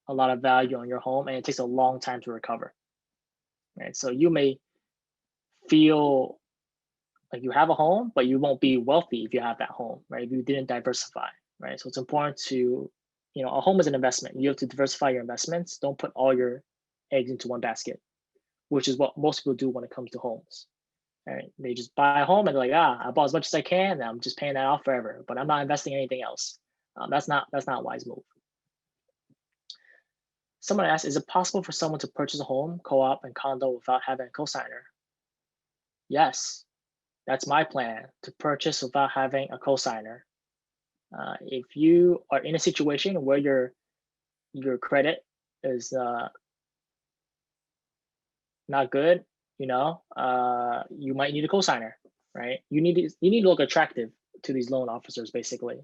a lot of value on your home, and it takes a long time to recover, right? So you may feel like you have a home, but you won't be wealthy if you have that home, right? If you didn't diversify, right? So it's important to, a home is an investment. You have to diversify your investments. Don't put all your eggs into one basket, which is what most people do when it comes to homes. Right? They just buy a home and they're like, I bought as much as I can, and I'm just paying that off forever, but I'm not investing in anything else. That's not a wise move. Someone asked, is it possible for someone to purchase a home, co-op, and condo without having a cosigner? Yes, that's my plan, to purchase without having a cosigner. If you are in a situation where your credit is not good, you might need a cosigner, right? You need to look attractive to these loan officers, basically.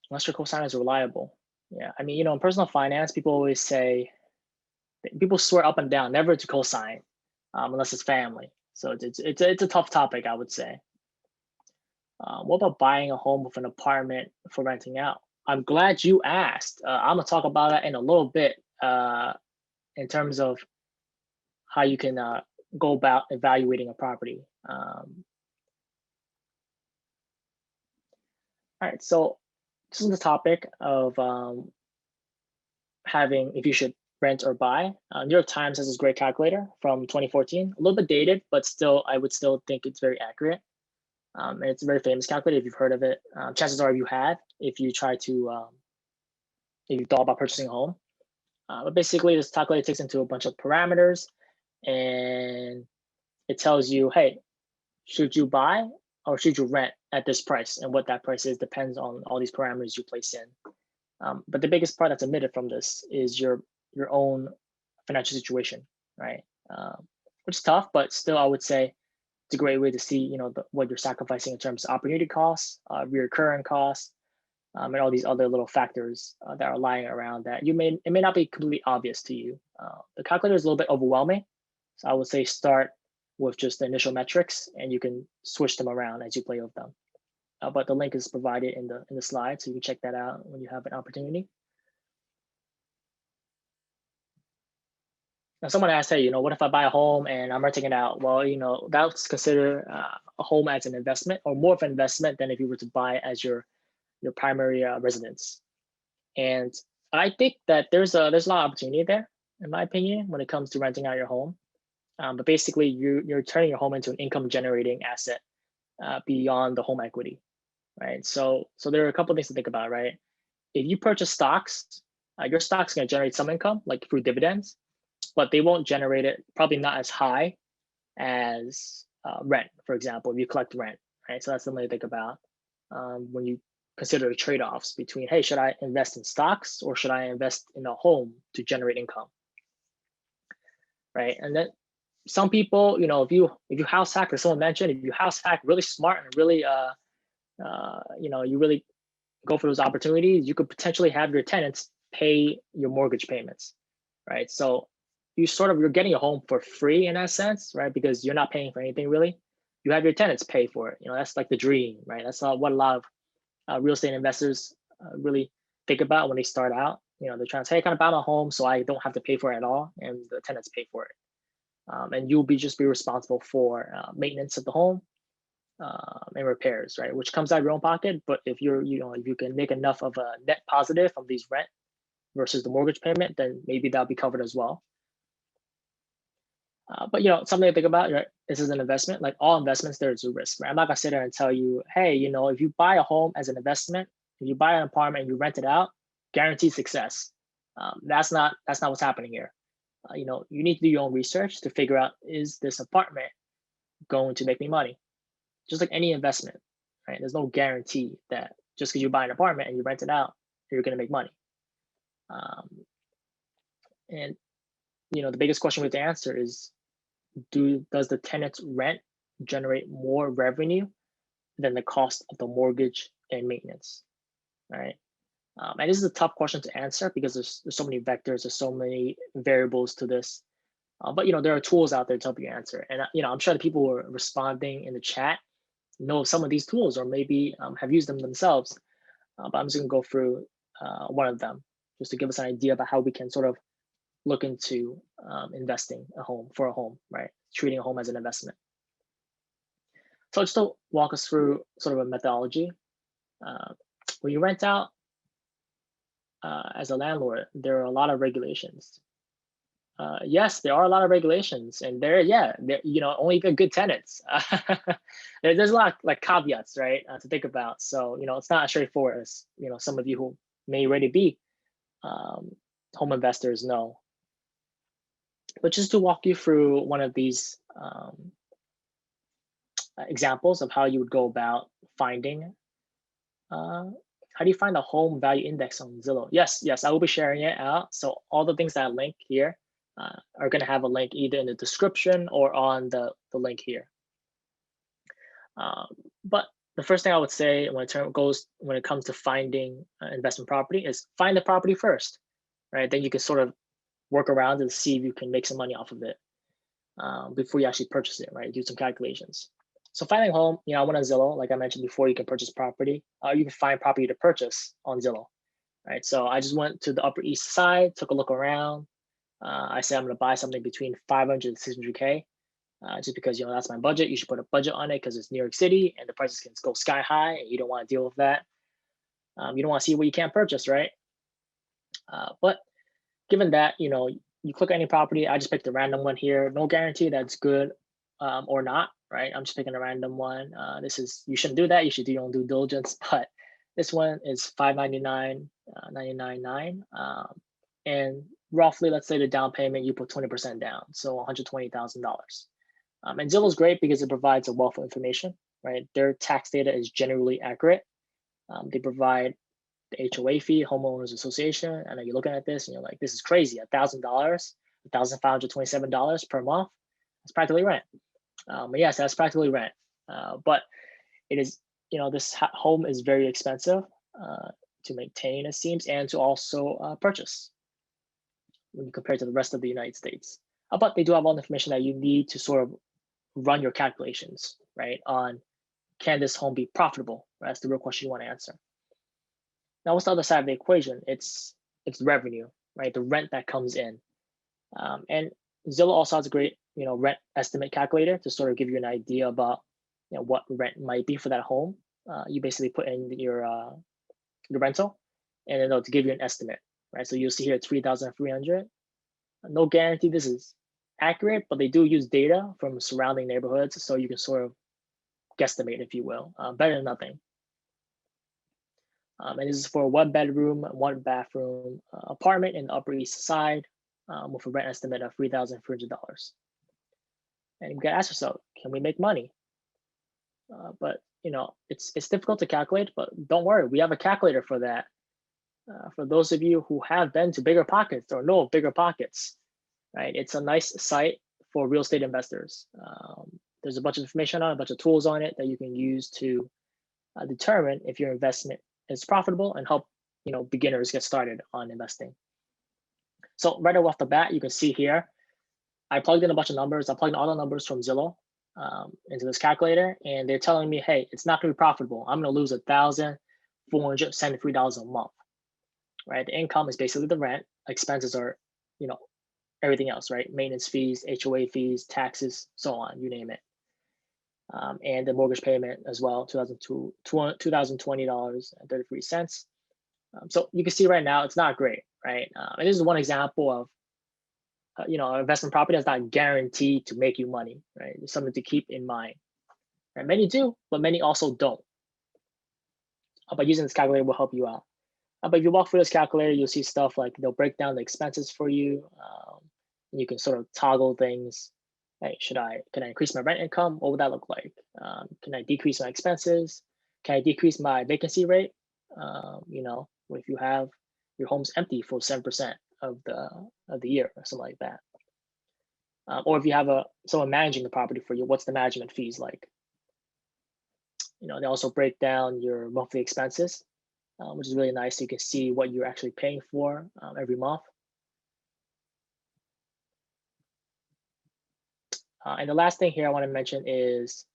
Unless your cosigner is reliable. Yeah, I mean, in personal finance, people always say, people swear up and down never to cosign unless it's family. So it's a tough topic, I would say. What about buying a home with an apartment for renting out? I'm glad you asked. I'm gonna talk about that in a little bit in terms of how you can go about evaluating a property. All right, so this is the topic of if you should rent or buy. New York Times has this great calculator from 2014, a little bit dated, but still, I would still think it's very accurate. And it's a very famous calculator if you've heard of it. Chances are you have if you try to, if you thought about purchasing a home. But basically, this calculator takes into a bunch of parameters, and it tells you, hey, should you buy or should you rent at this price? And what that price is depends on all these parameters you place in. But the biggest part that's omitted from this is your own financial situation, right? Which is tough, but still, I would say it's a great way to see, what you're sacrificing in terms of opportunity costs, recurring costs, and all these other little factors that are lying around that it may not be completely obvious to you. The calculator is a little bit overwhelming, so I would say start with just the initial metrics, and you can switch them around as you play with them. But the link is provided in the slide, so you can check that out when you have an opportunity. Now, someone asked, hey, what if I buy a home and I'm renting it out? Well, that's considered a home as an investment, or more of an investment than if you were to buy it as your primary residence. And I think that there's a lot of opportunity there, in my opinion, when it comes to renting out your home. But basically, you're turning your home into an income generating asset beyond the home equity. right? So there are a couple of things to think about, right? If you purchase stocks, your stock's going to generate some income, like through dividends, but they won't generate it, probably not as high as rent, for example, if you collect rent, right? So that's something to think about when you consider the trade-offs between, hey, should I invest in stocks or should I invest in a home to generate income, right? And then some people, if you house hack, as someone mentioned, if you house hack really smart and really, you really go for those opportunities, you could potentially have your tenants pay your mortgage payments, right? So you're getting a home for free in that sense, right? Because you're not paying for anything really. You have your tenants pay for it. That's like the dream, right? That's what a lot of real estate investors really think about when they start out. They're trying to say, hey, can I buy my home so I don't have to pay for it at all, and the tenants pay for it, and you'll just be responsible for maintenance of the home and repairs, right? Which comes out of your own pocket. But if if you can make enough of a net positive from these rent versus the mortgage payment, then maybe that'll be covered as well. But something to think about, right? This is an investment. Like all investments, there's a risk, right? I'm not gonna sit there and tell you, hey, if you buy a home as an investment, if you buy an apartment and you rent it out, guaranteed success. That's not what's happening here. You need to do your own research to figure out, is this apartment going to make me money? Just like any investment, right? There's no guarantee that just because you buy an apartment and you rent it out, you're going to make money. And the biggest question we have to answer is, does the tenant's rent generate more revenue than the cost of the mortgage and maintenance, right? And this is a tough question to answer because there's so many vectors, there's so many variables to this. But there are tools out there to help you answer. And I'm sure the people who are responding in the chat know some of these tools or maybe have used them themselves. But I'm just going to go through one of them just to give us an idea about how we can sort of look into investing for a home, right? Treating a home as an investment. So just to walk us through sort of a methodology. When you rent out as a landlord, there are a lot of regulations. Yes, there are a lot of regulations, and only if you're good tenants. There's a lot of like caveats, right, to think about. So it's not as straightforward as some of you who may already be home investors know. But just to walk you through one of these examples of how you would go about finding. How do you find the home value index on Zillow? Yes, I will be sharing it out. So all the things that I link here are going to have a link either in the description or on the link here. But the first thing I would say when it comes to finding investment property is find the property first, right? Then you can sort of work around and see if you can make some money off of it before you actually purchase it, right? Do some calculations. So finding a home, I went on Zillow, like I mentioned before, you can purchase property. You can find property to purchase on Zillow, right? So I just went to the Upper East Side, took a look around. I said I'm going to buy something between 500 and 600K, just because that's my budget. You should put a budget on it because it's New York City and the prices can go sky high, and you don't want to deal with that. You don't want to see what you can't purchase, right? But given that, you click any property. I just picked a random one here. No guarantee that's good or not, right? I'm just picking a random one. You shouldn't do that. You should do your own due diligence. But this one is $599.99, and roughly, let's say the down payment, you put 20% down, so $120,000. And Zillow's great because it provides a wealth of information, right? Their tax data is generally accurate. They provide the HOA fee, homeowners association. I know you're looking at this and you're like, this is crazy, $1,000, $1,527 per month. It's practically rent. Yes, that's practically rent. But it is, this home is very expensive to maintain, it seems, and to also purchase when you compare to the rest of the United States. But they do have all the information that you need to sort of run your calculations, right? On, can this home be profitable? Right? That's the real question you want to answer. Now, what's the other side of the equation? It's revenue, right? The rent that comes in. And Zillow also has a great, rent estimate calculator to sort of give you an idea about, what rent might be for that home. You basically put in your rental, and then to give you an estimate, right? So you'll see here 3,300. No guarantee this is accurate, but they do use data from surrounding neighborhoods, so you can sort of guesstimate, if you will. Better than nothing. And this is for a 1 bedroom, 1 bathroom apartment in the Upper East Side with a rent estimate of $3,300. And you gotta ask yourself, can we make money? But it's difficult to calculate, but don't worry, we have a calculator for that. For those of you who have been to Bigger Pockets or know of Bigger Pockets, right? It's a nice site for real estate investors. There's a bunch of information on it, a bunch of tools on it that you can use to determine if your investment is profitable and help beginners get started on investing. So right off the bat, you can see here, I plugged in a bunch of numbers. I plugged in all the numbers from Zillow into this calculator, and they're telling me, hey, it's not going to be profitable. I'm going to lose $1,473 a month, right? The income is basically the rent. Expenses are, everything else, right? Maintenance fees, HOA fees, taxes, so on, you name it. And the mortgage payment as well, $2,020.33. So you can see right now, it's not great, right? And this is one example of investment property that's not guaranteed to make you money, right? It's something to keep in mind. Right? Many do, but many also don't. But using this calculator will help you out. But if you walk through this calculator, you'll see stuff like they'll break down the expenses for you. You can sort of toggle things. Hey, can I increase my rent income? What would that look like? Can I decrease my expenses? Can I decrease my vacancy rate? If you have your home's empty for 7% of the year or something like that. Or if you have someone managing the property for you, what's the management fees like? They also break down your monthly expenses, which is really nice. So you can see what you're actually paying for every month. And the last thing here I want to mention is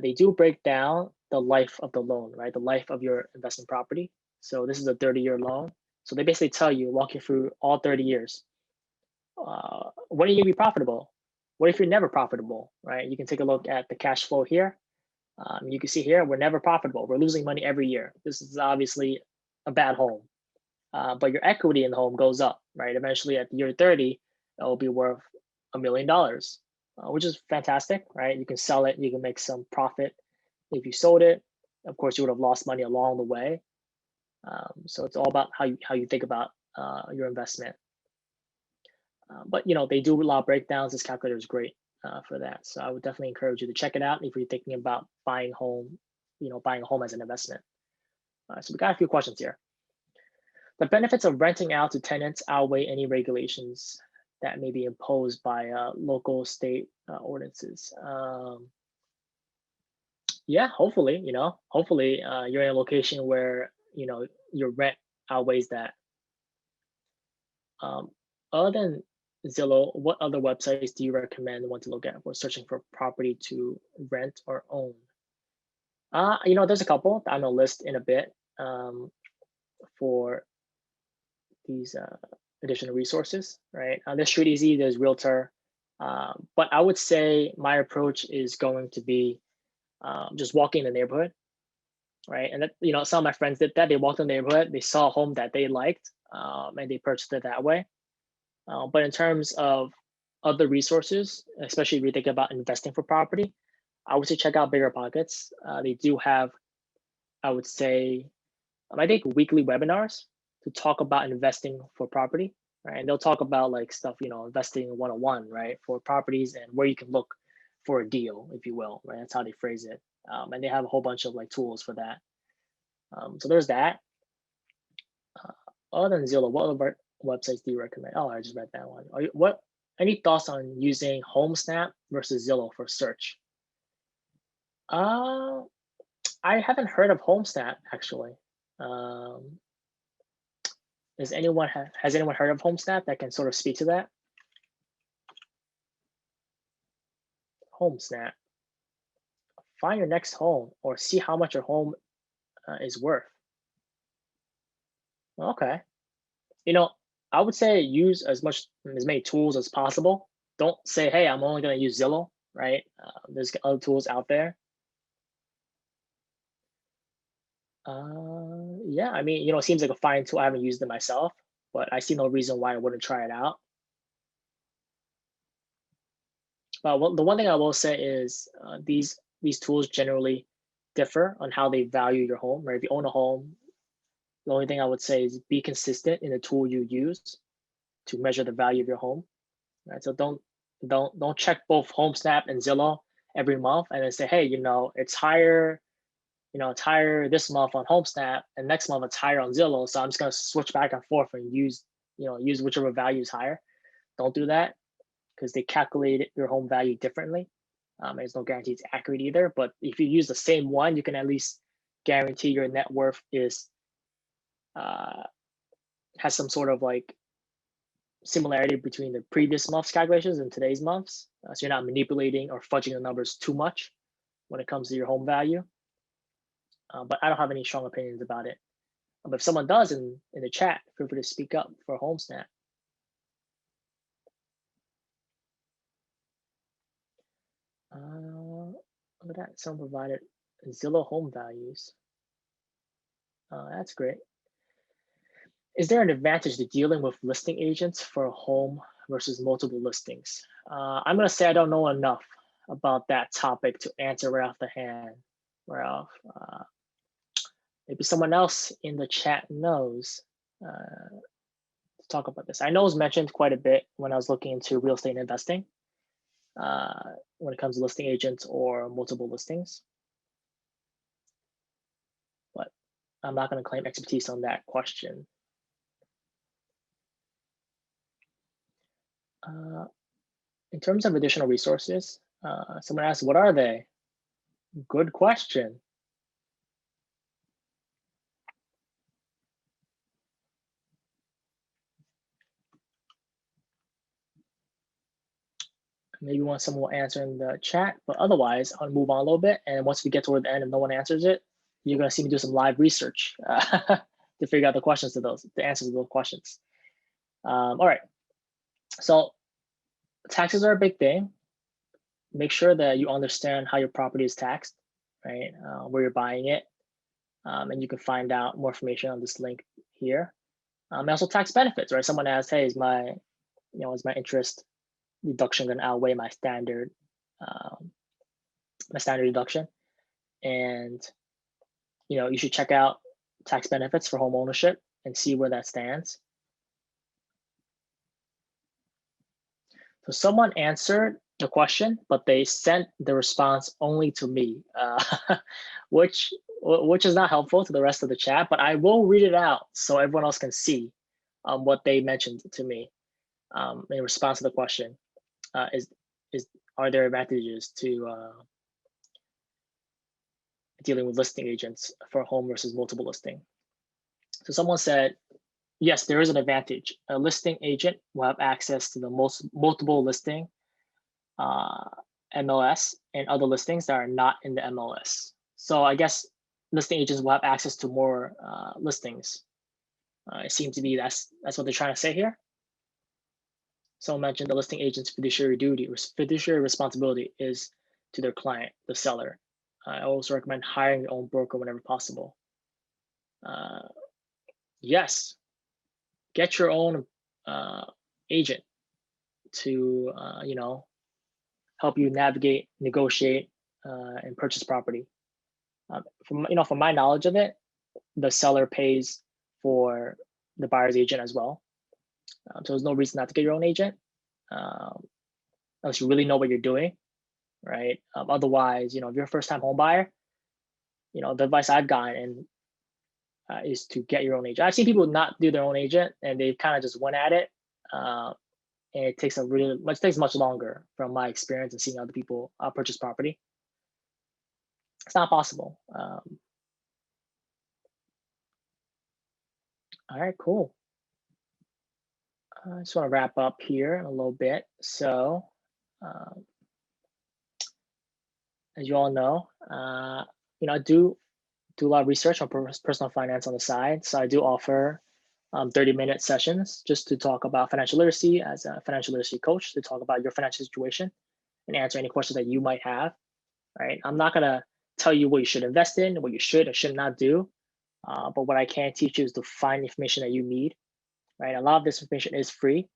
they do break down the life of the loan, right? The life of your investment property. So this is a 30-year loan. So they basically tell you, walk you through all 30 years. When are you going to be profitable? What if you're never profitable, right? You can take a look at the cash flow here. You can see here, we're never profitable. We're losing money every year. This is obviously a bad home. But your equity in the home goes up, right? Eventually at year 30, it will be worth $1 million, which is fantastic, right? You can sell it, you can make some profit if you sold it. Of course, you would have lost money along the way. So it's all about how you think about your investment. But they do a lot of breakdowns. This calculator is great for that. So I would definitely encourage you to check it out if you're thinking about buying a home as an investment. So we got a few questions here. The benefits of renting out to tenants outweigh any regulations that may be imposed by local state ordinances. Yeah, hopefully, you're in a location where, your rent outweighs that. Other than Zillow, what other websites do you recommend one to look at for searching for property to rent or own? There's a couple that I'm gonna list in a bit for these additional resources, right? There's Street Easy, there's Realtor, but I would say my approach is going to be just walking the neighborhood, right? And that, some of my friends did that. They walked in the neighborhood, they saw a home that they liked, and they purchased it that way. But in terms of other resources, especially if you think about investing for property, I would say check out Bigger Pockets. They do have, I would say, I think weekly webinars to talk about investing for property, right? And they'll talk about like stuff, investing 101, right? For properties and where you can look for a deal, if you will, right? That's how they phrase it. And they have a whole bunch of like tools for that. So there's that. Other than Zillow, what other websites do you recommend? Oh, I just read that one. Any thoughts on using HomeSnap versus Zillow for search? I haven't heard of HomeSnap actually. Has anyone heard of HomeSnap that can sort of speak to that? HomeSnap. Find your next home or see how much your home is worth. Okay. I would say use as many tools as possible. Don't say, hey, I'm only going to use Zillow, right? There's other tools out there. Yeah, it seems like a fine tool. I haven't used it myself, but I see no reason why I wouldn't try it out. But the one thing I will say is these tools generally differ on how they value your home, right? If you own a home, The only thing I would say is be consistent in the tool you use to measure the value of your home. Right? So don't check both HomeSnap and Zillow every month and then say, hey, it's higher, it's higher this month on HomeSnap and next month it's higher on Zillow. So I'm just gonna switch back and forth and use whichever value is higher. Don't do that because they calculate your home value differently. There's no guarantee it's accurate either, but if you use the same one, you can at least guarantee your net worth is has some sort of like similarity between the previous month's calculations and today's months. So you're not manipulating or fudging the numbers too much when it comes to your home value. But I don't have any strong opinions about it. But if someone does in the chat, feel free to speak up for HomeSnap. Look at that, someone provided Zillow home values. That's great. Is there an advantage to dealing with listing agents for a home versus multiple listings? I'm gonna say I don't know enough about that topic to answer right off the hand. Maybe someone else in the chat knows to talk about this. I know it was mentioned quite a bit when I was looking into real estate investing when it comes to listing agents or multiple listings. But I'm not going to claim expertise on that question. In terms of additional resources, someone asked, what are they? Good question. Maybe someone will answer in the chat, but otherwise I'll move on a little bit. And once we get toward the end and no one answers it, you're gonna see me do some live research to figure out the answers to those questions. All right, so taxes are a big thing. Make sure that you understand how your property is taxed, right? Where you're buying it. And you can find out more information on this link here. And also tax benefits, right? Someone asked, hey, is my interest deduction going to outweigh my standard deduction? And you should check out tax benefits for home ownership and see where that stands. So someone answered the question, but they sent the response only to me, which is not helpful to the rest of the chat, but I will read it out so everyone else can see what they mentioned to me in response to the question. Are there advantages to dealing with listing agents for home versus multiple listing? So someone said, yes, there is an advantage. A listing agent will have access to the multiple listing MLS and other listings that are not in the MLS. So I guess listing agents will have access to more listings. It seems to be that's what they're trying to say here. Someone mentioned the listing agent's fiduciary responsibility is to their client, the seller. I also recommend hiring your own broker whenever possible. Yes, get your own agent to help you navigate, negotiate, and purchase property. From my knowledge of it, the seller pays for the buyer's agent as well. So there's no reason not to get your own agent, unless you really know what you're doing, right? Otherwise, if you're a first-time home buyer, the advice I've gotten is to get your own agent. I've seen people not do their own agent, and they kind of just went at it, and it takes much longer from my experience and seeing other people purchase property. It's not possible. All right, cool. I just want to wrap up here a little bit. So, as you all know, I do a lot of research on personal finance on the side. So I do offer 30-minute sessions just to talk about financial literacy as a financial literacy coach, to talk about your financial situation and answer any questions that you might have, right? I'm not gonna tell you what you should invest in, what you should or should not do, but what I can teach you is to find information that you need, right? A lot of this information is free,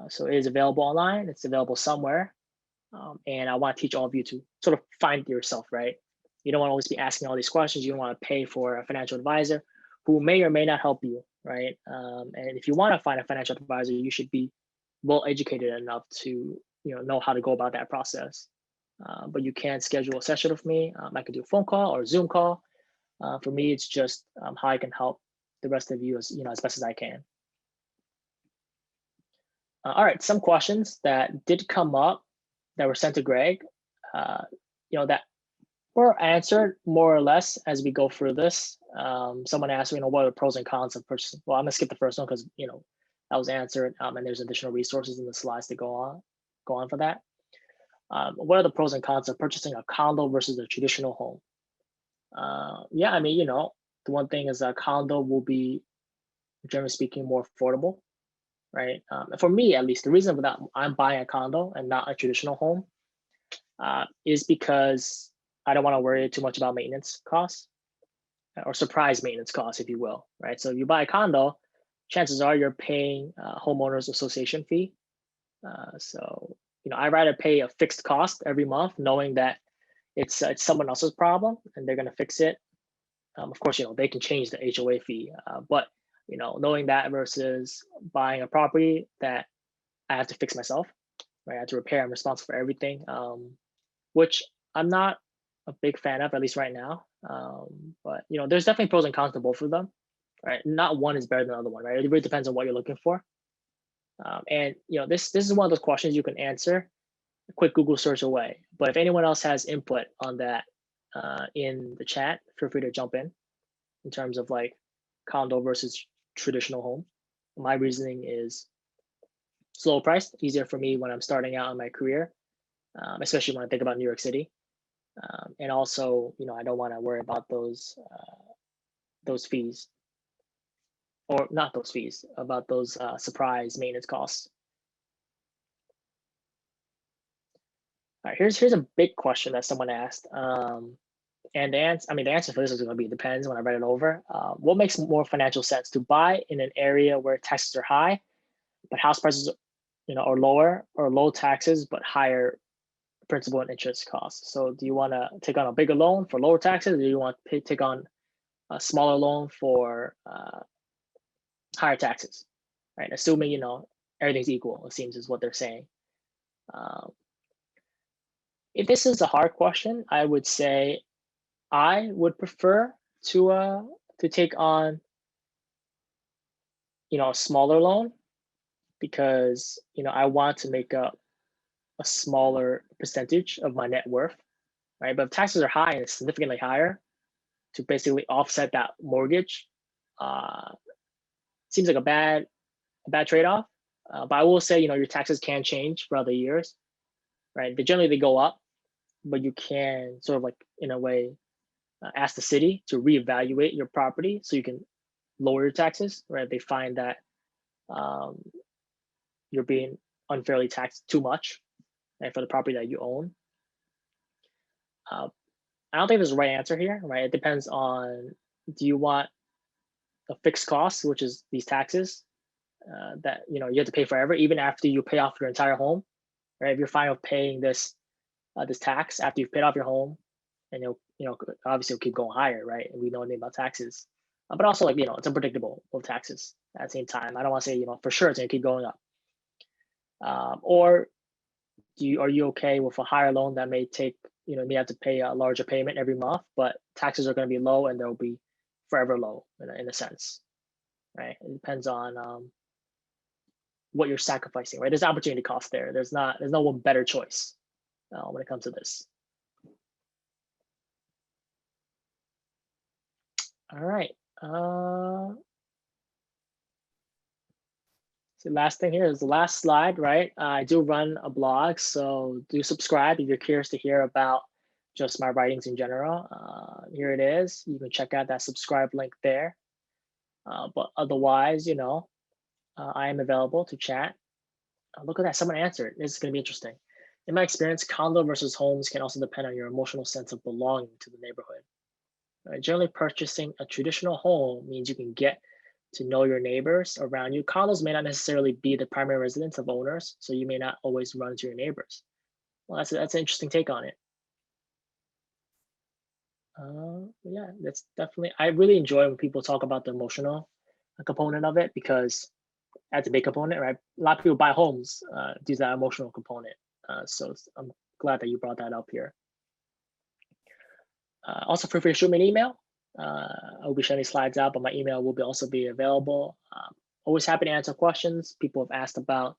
so it is available online, it's available somewhere, and I want to teach all of you to sort of find yourself, right? You don't want to always be asking all these questions. You don't want to pay for a financial advisor who may or may not help you, right? And if you want to find a financial advisor, you should be well educated enough to know how to go about that process. But you can schedule a session with me. I could do a phone call or Zoom call. For me, it's just how I can help the rest of you as best as I can. All right, some questions that did come up that were sent to Greg, that were answered more or less as we go through this. Someone asked, what are the pros and cons of purchasing? Well, I'm gonna skip the first one because that was answered, and there's additional resources in the slides to go on for that. What are the pros and cons of purchasing a condo versus a traditional home? Yeah, the one thing is a condo will be, generally speaking, more affordable, right? For me, at least, the reason that I'm buying a condo and not a traditional home is because I don't want to worry too much about maintenance costs or surprise maintenance costs, if you will, right? So if you buy a condo, chances are you're paying a homeowners association fee. So I'd rather pay a fixed cost every month, knowing that it's someone else's problem and they're going to fix it. Of course, they can change the HOA fee, but knowing that versus buying a property that I have to fix myself, right? I have to repair. I'm responsible for everything, which I'm not a big fan of, at least right now. But there's definitely pros and cons to both of them, right? Not one is better than the other one, right? It really depends on what you're looking for. And this is one of those questions you can answer a quick Google search away. But if anyone else has input on that in the chat, feel free to jump in terms of like condo versus traditional home. My reasoning is it's low priced, easier for me when I'm starting out in my career, especially when I think about New York City. And also, I don't want to worry about those fees, or not those fees, about those surprise maintenance costs. All right, here's a big question that someone asked. And the answer for this is going to be depends when I read it over. What makes more financial sense, to buy in an area where taxes are high, but house prices, are lower, or low taxes but higher principal and interest costs? So do you want to take on a bigger loan for lower taxes, or do you want to take on a smaller loan for higher taxes, right? Assuming, everything's equal, it seems is what they're saying. If this is a hard question, I would say I would prefer to take on, a smaller loan, because, I want to make up a smaller percentage of my net worth, right? But if taxes are high and it's significantly higher, to basically offset that mortgage, seems like a bad trade-off. But I will say, your taxes can change throughout the years, right? Generally they go up, but you can sort of like, in a way, ask the city to reevaluate your property so you can lower your taxes, right? They find that you're being unfairly taxed too much, right, for the property that you own. I don't think there's a right answer here, right? It depends on, do you want a fixed cost, which is these taxes that you have to pay forever, even after you pay off your entire home, right? If you're fine with paying this tax after you've paid off your home, and obviously it'll keep going higher, right? And we know anything about taxes, but also like it's unpredictable with taxes at the same time. I don't want to say for sure it's gonna keep going up. Or are you okay with a higher loan that may take you may have to pay a larger payment every month, but taxes are going to be low and they'll be forever low in a sense, right? It depends on what you're sacrificing, right? There's opportunity cost there. There's no one better choice when it comes to this. All right. So last thing here is the last slide, right? I do run a blog, so do subscribe if you're curious to hear about just my writings in general. Here it is. You can check out that subscribe link there. But otherwise, I am available to chat. Look at that, someone answered. This is going to be interesting. In my experience, condo versus homes can also depend on your emotional sense of belonging to the neighborhood. Generally, purchasing a traditional home means you can get to know your neighbors around you. Condos may not necessarily be the primary residence of owners, so you may not always run into your neighbors. Well, that's an interesting take on it. Yeah, that's definitely, I really enjoy when people talk about the emotional component of it, because that's a big component, right? A lot of people buy homes due to that emotional component. I'm glad that you brought that up here. Also, feel free to shoot me an email. I'll be sharing slides out, but my email will also be available. Always happy to answer questions. People have asked about,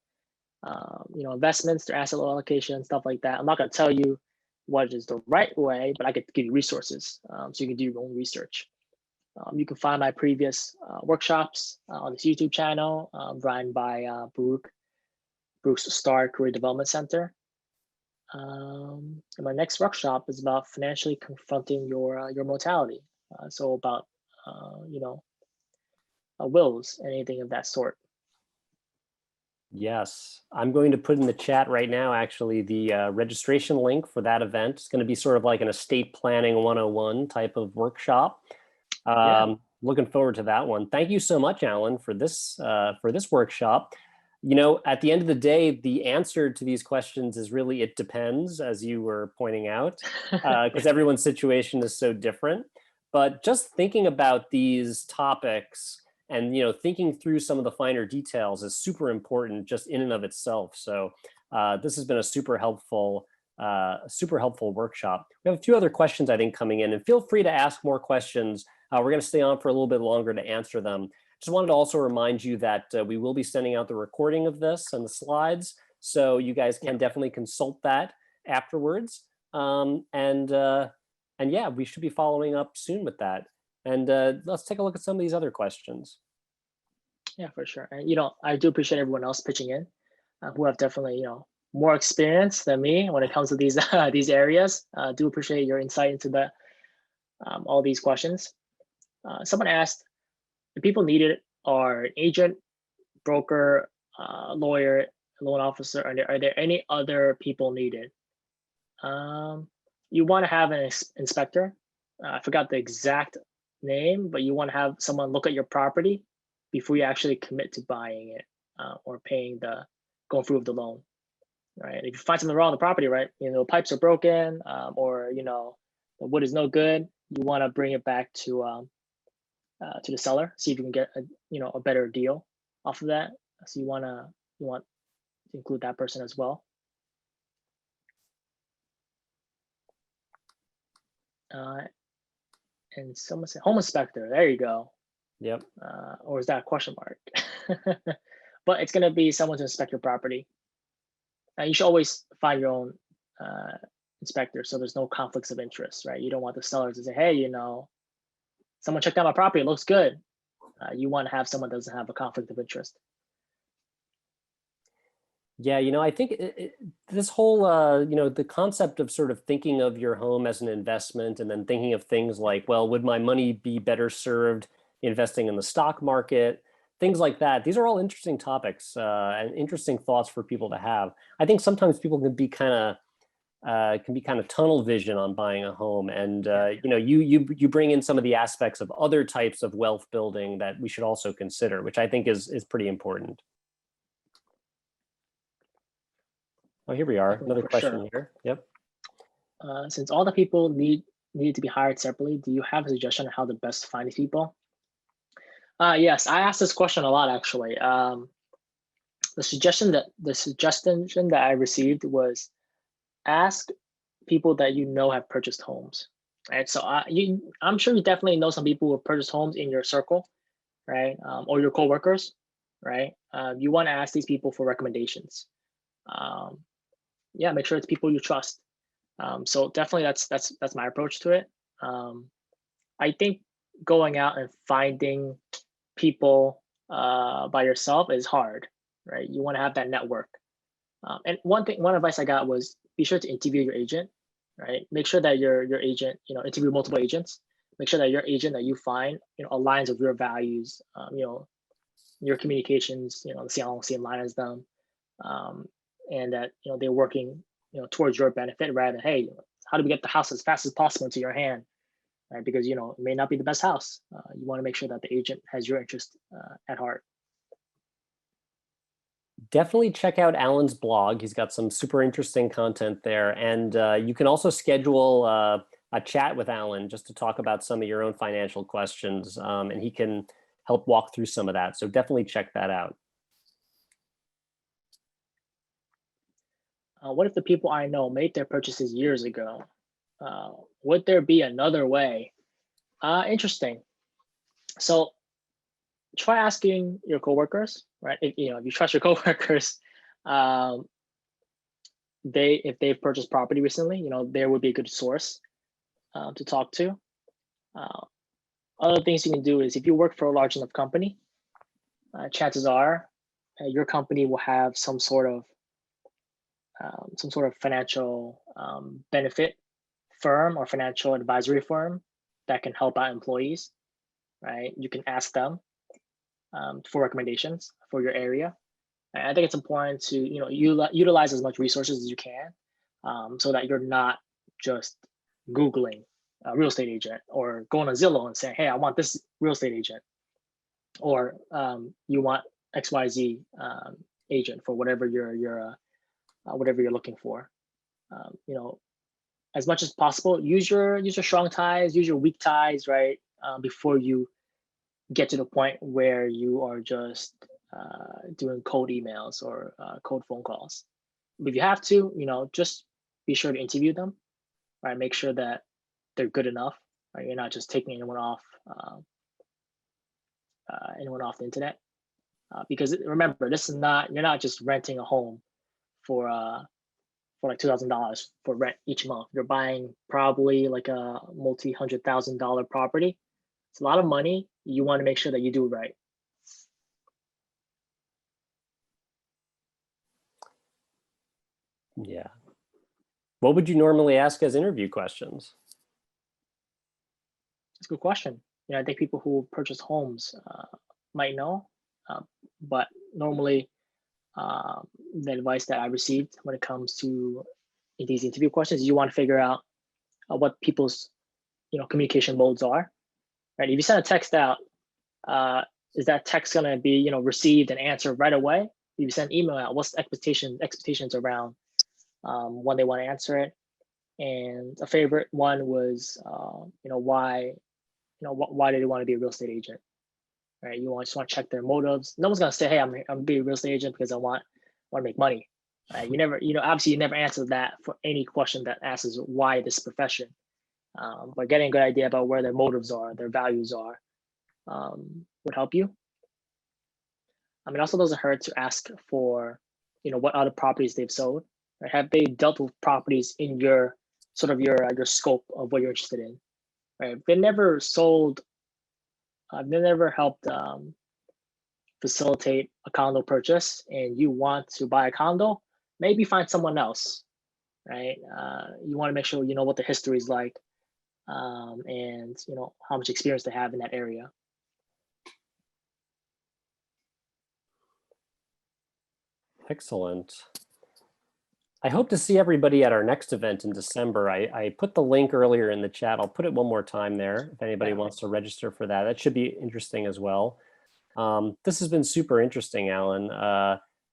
investments, their asset allocation, stuff like that. I'm not going to tell you what is the right way, but I could give you resources so you can do your own research. You can find my previous workshops on this YouTube channel run by Baruch's Star Career Development Center. And my next workshop is about financially confronting your mortality. So about wills, anything of that sort. Yes, I'm going to put in the chat right now, actually, the registration link for that event. It's going to be sort of like an estate planning 101 type of workshop. Looking forward to that one. Thank you so much, Alan, for this workshop. You know, at the end of the day, the answer to these questions is really, it depends, as you were pointing out, because everyone's situation is so different. But just thinking about these topics and, thinking through some of the finer details is super important just in and of itself. So this has been a super helpful workshop. We have a few other questions, I think, coming in, and feel free to ask more questions. We're going to stay on for a little bit longer to answer them. Just wanted to also remind you that we will be sending out the recording of this and the slides, so you guys can definitely consult that afterwards. And yeah, we should be following up soon with that. And let's take a look at some of these other questions. Yeah, for sure. And I do appreciate everyone else pitching in, who have definitely more experience than me when it comes to these these areas. Do appreciate your insight into all these questions. Someone asked, the people needed are an agent, broker, lawyer, loan officer. Are there any other people needed? You want to have an inspector. I forgot the exact name, but you want to have someone look at your property before you actually commit to buying it or going through with the loan. Right? If you find something wrong with the property, right? Pipes are broken, or the wood is no good. You want to bring it back to the seller, see if you can get a better deal off of that. So you want to include that person as well. And someone said home inspector. There you go. Yep. Or is that a question mark? But it's going to be someone to inspect your property. You should always find your own inspector, so there's no conflicts of interest, right? You don't want the seller to say, hey, someone checked out my property, it looks good. You want to have someone that doesn't have a conflict of interest. Yeah, I think this whole, the concept of sort of thinking of your home as an investment and then thinking of things like, well, would my money be better served investing in the stock market? Things like that. These are all interesting topics and interesting thoughts for people to have. I think sometimes people can be kind of tunnel vision on buying a home, and you bring in some of the aspects of other types of wealth building that we should also consider, which I think is pretty important. Oh, here we are. Another question here. Yep. Since all the people need to be hired separately, do you have a suggestion on how to best find these people? Yes, I asked this question a lot, actually. The suggestion that I received was ask people that have purchased homes. Right. So I'm sure you definitely know some people who have purchased homes in your circle, right? Or your coworkers, right? You want to ask these people for recommendations. Make sure it's people you trust. So definitely that's my approach to it. I think going out and finding people by yourself is hard, right? You want to have that network. And one advice I got was be sure to interview your agent, right? Make sure that your agent, interview multiple agents. Make sure that your agent that you find, aligns with your values, your communications, along the same line as them, and that they're working, towards your benefit rather than, hey, how do we get the house as fast as possible into your hand, right? Because it may not be the best house. You want to make sure that the agent has your interest at heart. Definitely check out Alan's blog. He's got some super interesting content there. And you can also schedule a chat with Alan just to talk about some of your own financial questions, and he can help walk through some of that. So definitely check that out. What if the people I know made their purchases years ago? Would there be another way? Interesting. So try asking your coworkers, right? If you trust your coworkers, if they've purchased property recently, there would be a good source to talk to. Other things you can do is if you work for a large enough company, chances are your company will have some sort of financial benefit firm or financial advisory firm that can help out employees, right? You can ask them for recommendations for your area. And I think it's important to utilize as much resources as you can, so that you're not just Googling a real estate agent or going to Zillow and saying, hey, I want this real estate agent, or you want XYZ agent for whatever you're looking for. As much as possible, use your strong ties, use your weak ties, right? Before you get to the point where you are just doing cold emails or cold phone calls. But if you have to, just be sure to interview them, right? Make sure that they're good enough, right? You're not just taking anyone off the internet, because remember, you're not just renting a home for like $2,000 for rent each month. You're buying probably like a multi-$100,000 property. It's a lot of money. You want to make sure that you do it right. Yeah. What would you normally ask as interview questions? It's a good question. I think people who purchase homes might know, but normally the advice that I received when it comes to these interview questions, you want to figure out what people's communication modes are, right? If you send a text out, is that text going to be received and answered right away? If you send an email out, what's the expectations around when they want to answer it? And a favorite one was why do they want to be a real estate agent, right? You just want to check their motives. No one's going to say, hey, I'm going to be a real estate agent because I want to make money. You never, obviously you never answer that for any question that asks why this profession. But getting a good idea about where their motives are, their values are, would help you. It also doesn't hurt to ask for, what other properties they've sold. Right? Have they dealt with properties in your your scope of what you're interested in? Right? If they never sold, they never helped facilitate a condo purchase, and you want to buy a condo, maybe find someone else, right? You want to make sure you know what the history is like, and how much experience they have in that area. Excellent. I hope to see everybody at our next event in December. I put the link earlier in the chat. I'll put it one more time there if anybody wants to register for that. That should be interesting as well. This has been super interesting, Alan.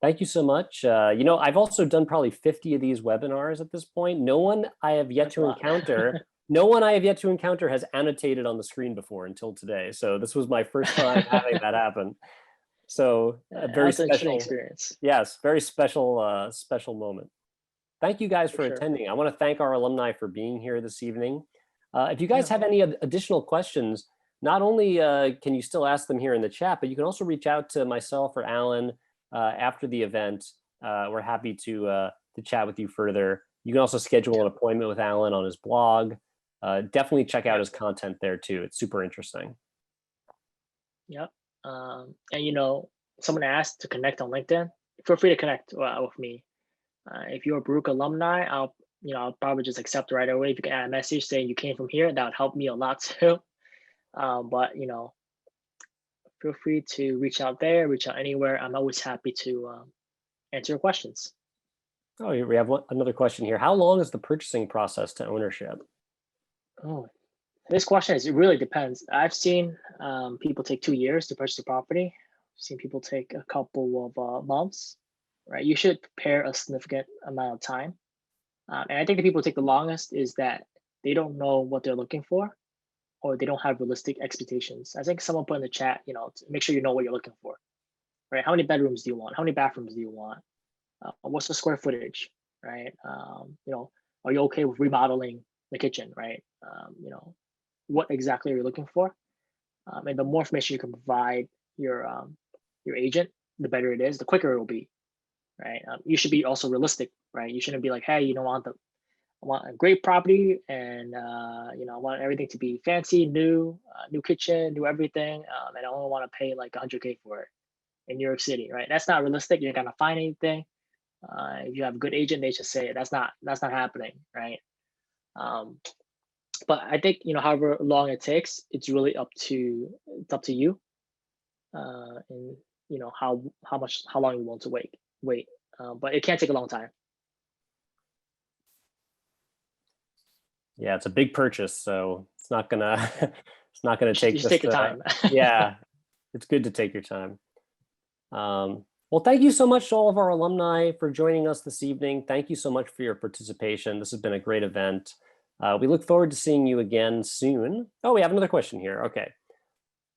Thank you so much. I've also done probably 50 of these webinars at this point. No one I have yet to encounter has annotated on the screen before until today. So this was my first time having that happen. So a very special experience. Yes, very special moment. Thank you guys for attending. I want to thank our alumni for being here this evening. If you guys have any additional questions, not only can you still ask them here in the chat, but you can also reach out to myself or Alan after the event. We're happy to chat with you further. You can also schedule an appointment with Alan on his blog. Definitely check out his content there too. It's super interesting. Yep. And someone asked to connect on LinkedIn. Feel free to connect with me. If you're a Baruch alumni, I'll probably just accept right away. If you can add a message saying you came from here, that would help me a lot too. But feel free to reach out there, reach out anywhere. I'm always happy to answer your questions. Oh, we have another question here. How long is the purchasing process to ownership? Oh, this question it really depends. I've seen people take 2 years to purchase a property. I've seen people take a couple of months. Right, you should prepare a significant amount of time. And I think the people who take the longest is that they don't know what they're looking for, or they don't have realistic expectations. I think someone put in the chat, to make sure you know what you're looking for, right? How many bedrooms do you want? How many bathrooms do you want? What's the square footage, right? Are you okay with remodeling the kitchen, right? What exactly are you looking for? And the more information you can provide your agent, the better it is, the quicker it will be, right? You should be also realistic, right? You shouldn't be like, hey, I want a great property, and I want everything to be fancy, new kitchen, new everything, and I only want to pay like 100K for it in New York City, right? That's not realistic. You're not gonna find anything. If you have a good agent, they just say it. That's not happening, right? Um, but I think however long it takes, it's really up to you, and how long you want to wait. But it can't take a long time. Yeah, it's a big purchase, so it's not gonna it's not gonna take Just take your time. yeah, it's good to take your time. Well, thank you so much to all of our alumni for joining us this evening. Thank you so much for your participation. This has been a great event. We look forward to seeing you again soon. Oh, we have another question here. Okay.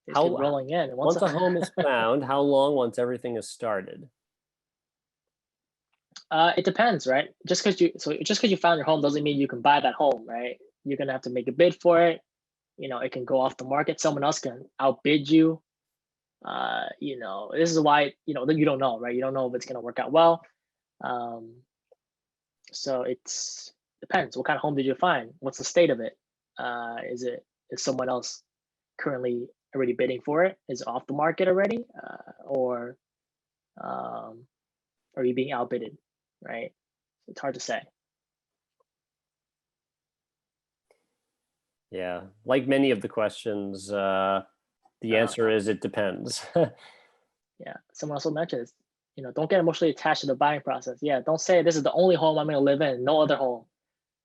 Just keep rolling in. Once a home is found, how long once everything is started? It depends, right? Just because you found your home doesn't mean you can buy that home, right? You're gonna have to make a bid for it. It can go off the market. Someone else can outbid you. This is why you don't know, right? You don't know if it's gonna work out well. So it's depends. What kind of home did you find? What's the state of it? Is someone else currently already bidding for it? Is it off the market already, or are you being outbidded? Right? It's hard to say. Yeah, like many of the questions, the answer is it depends. Yeah, someone also mentioned this. Don't get emotionally attached to the buying process. Yeah, don't say this is the only home I'm going to live in, no other home.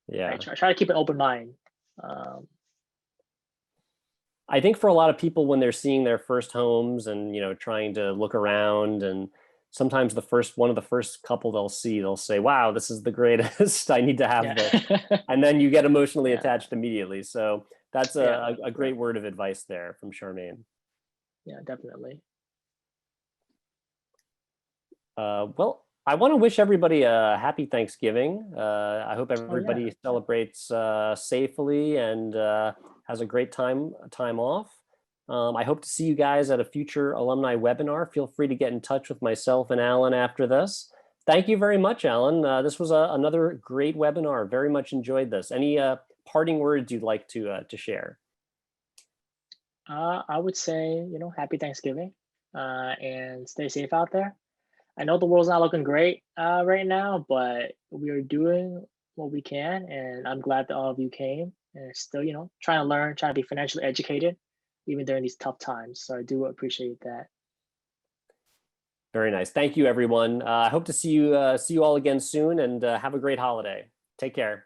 Yeah. Right? Try to keep an open mind. I think for a lot of people, when they're seeing their first homes and trying to look around, and sometimes one of the first couple they'll say, "Wow, this is the greatest. I need to have this," and then you get emotionally attached immediately. So that's a great word of advice there from Charmaine. Yeah, definitely. Well, I want to wish everybody a happy Thanksgiving. I hope everybody celebrates safely and has a great time off. I hope to see you guys at a future alumni webinar. Feel free to get in touch with myself and Alan after this. Thank you very much, Alan. This was another great webinar. Very much enjoyed this. Any parting words you'd like to share? I would say, happy Thanksgiving, and stay safe out there. I know the world's not looking great right now, but we are doing what we can, and I'm glad that all of you came and still, trying to learn, trying to be financially educated, even during these tough times. So I do appreciate that. Very nice. Thank you, everyone. I hope to see you all again soon, and have a great holiday. Take care.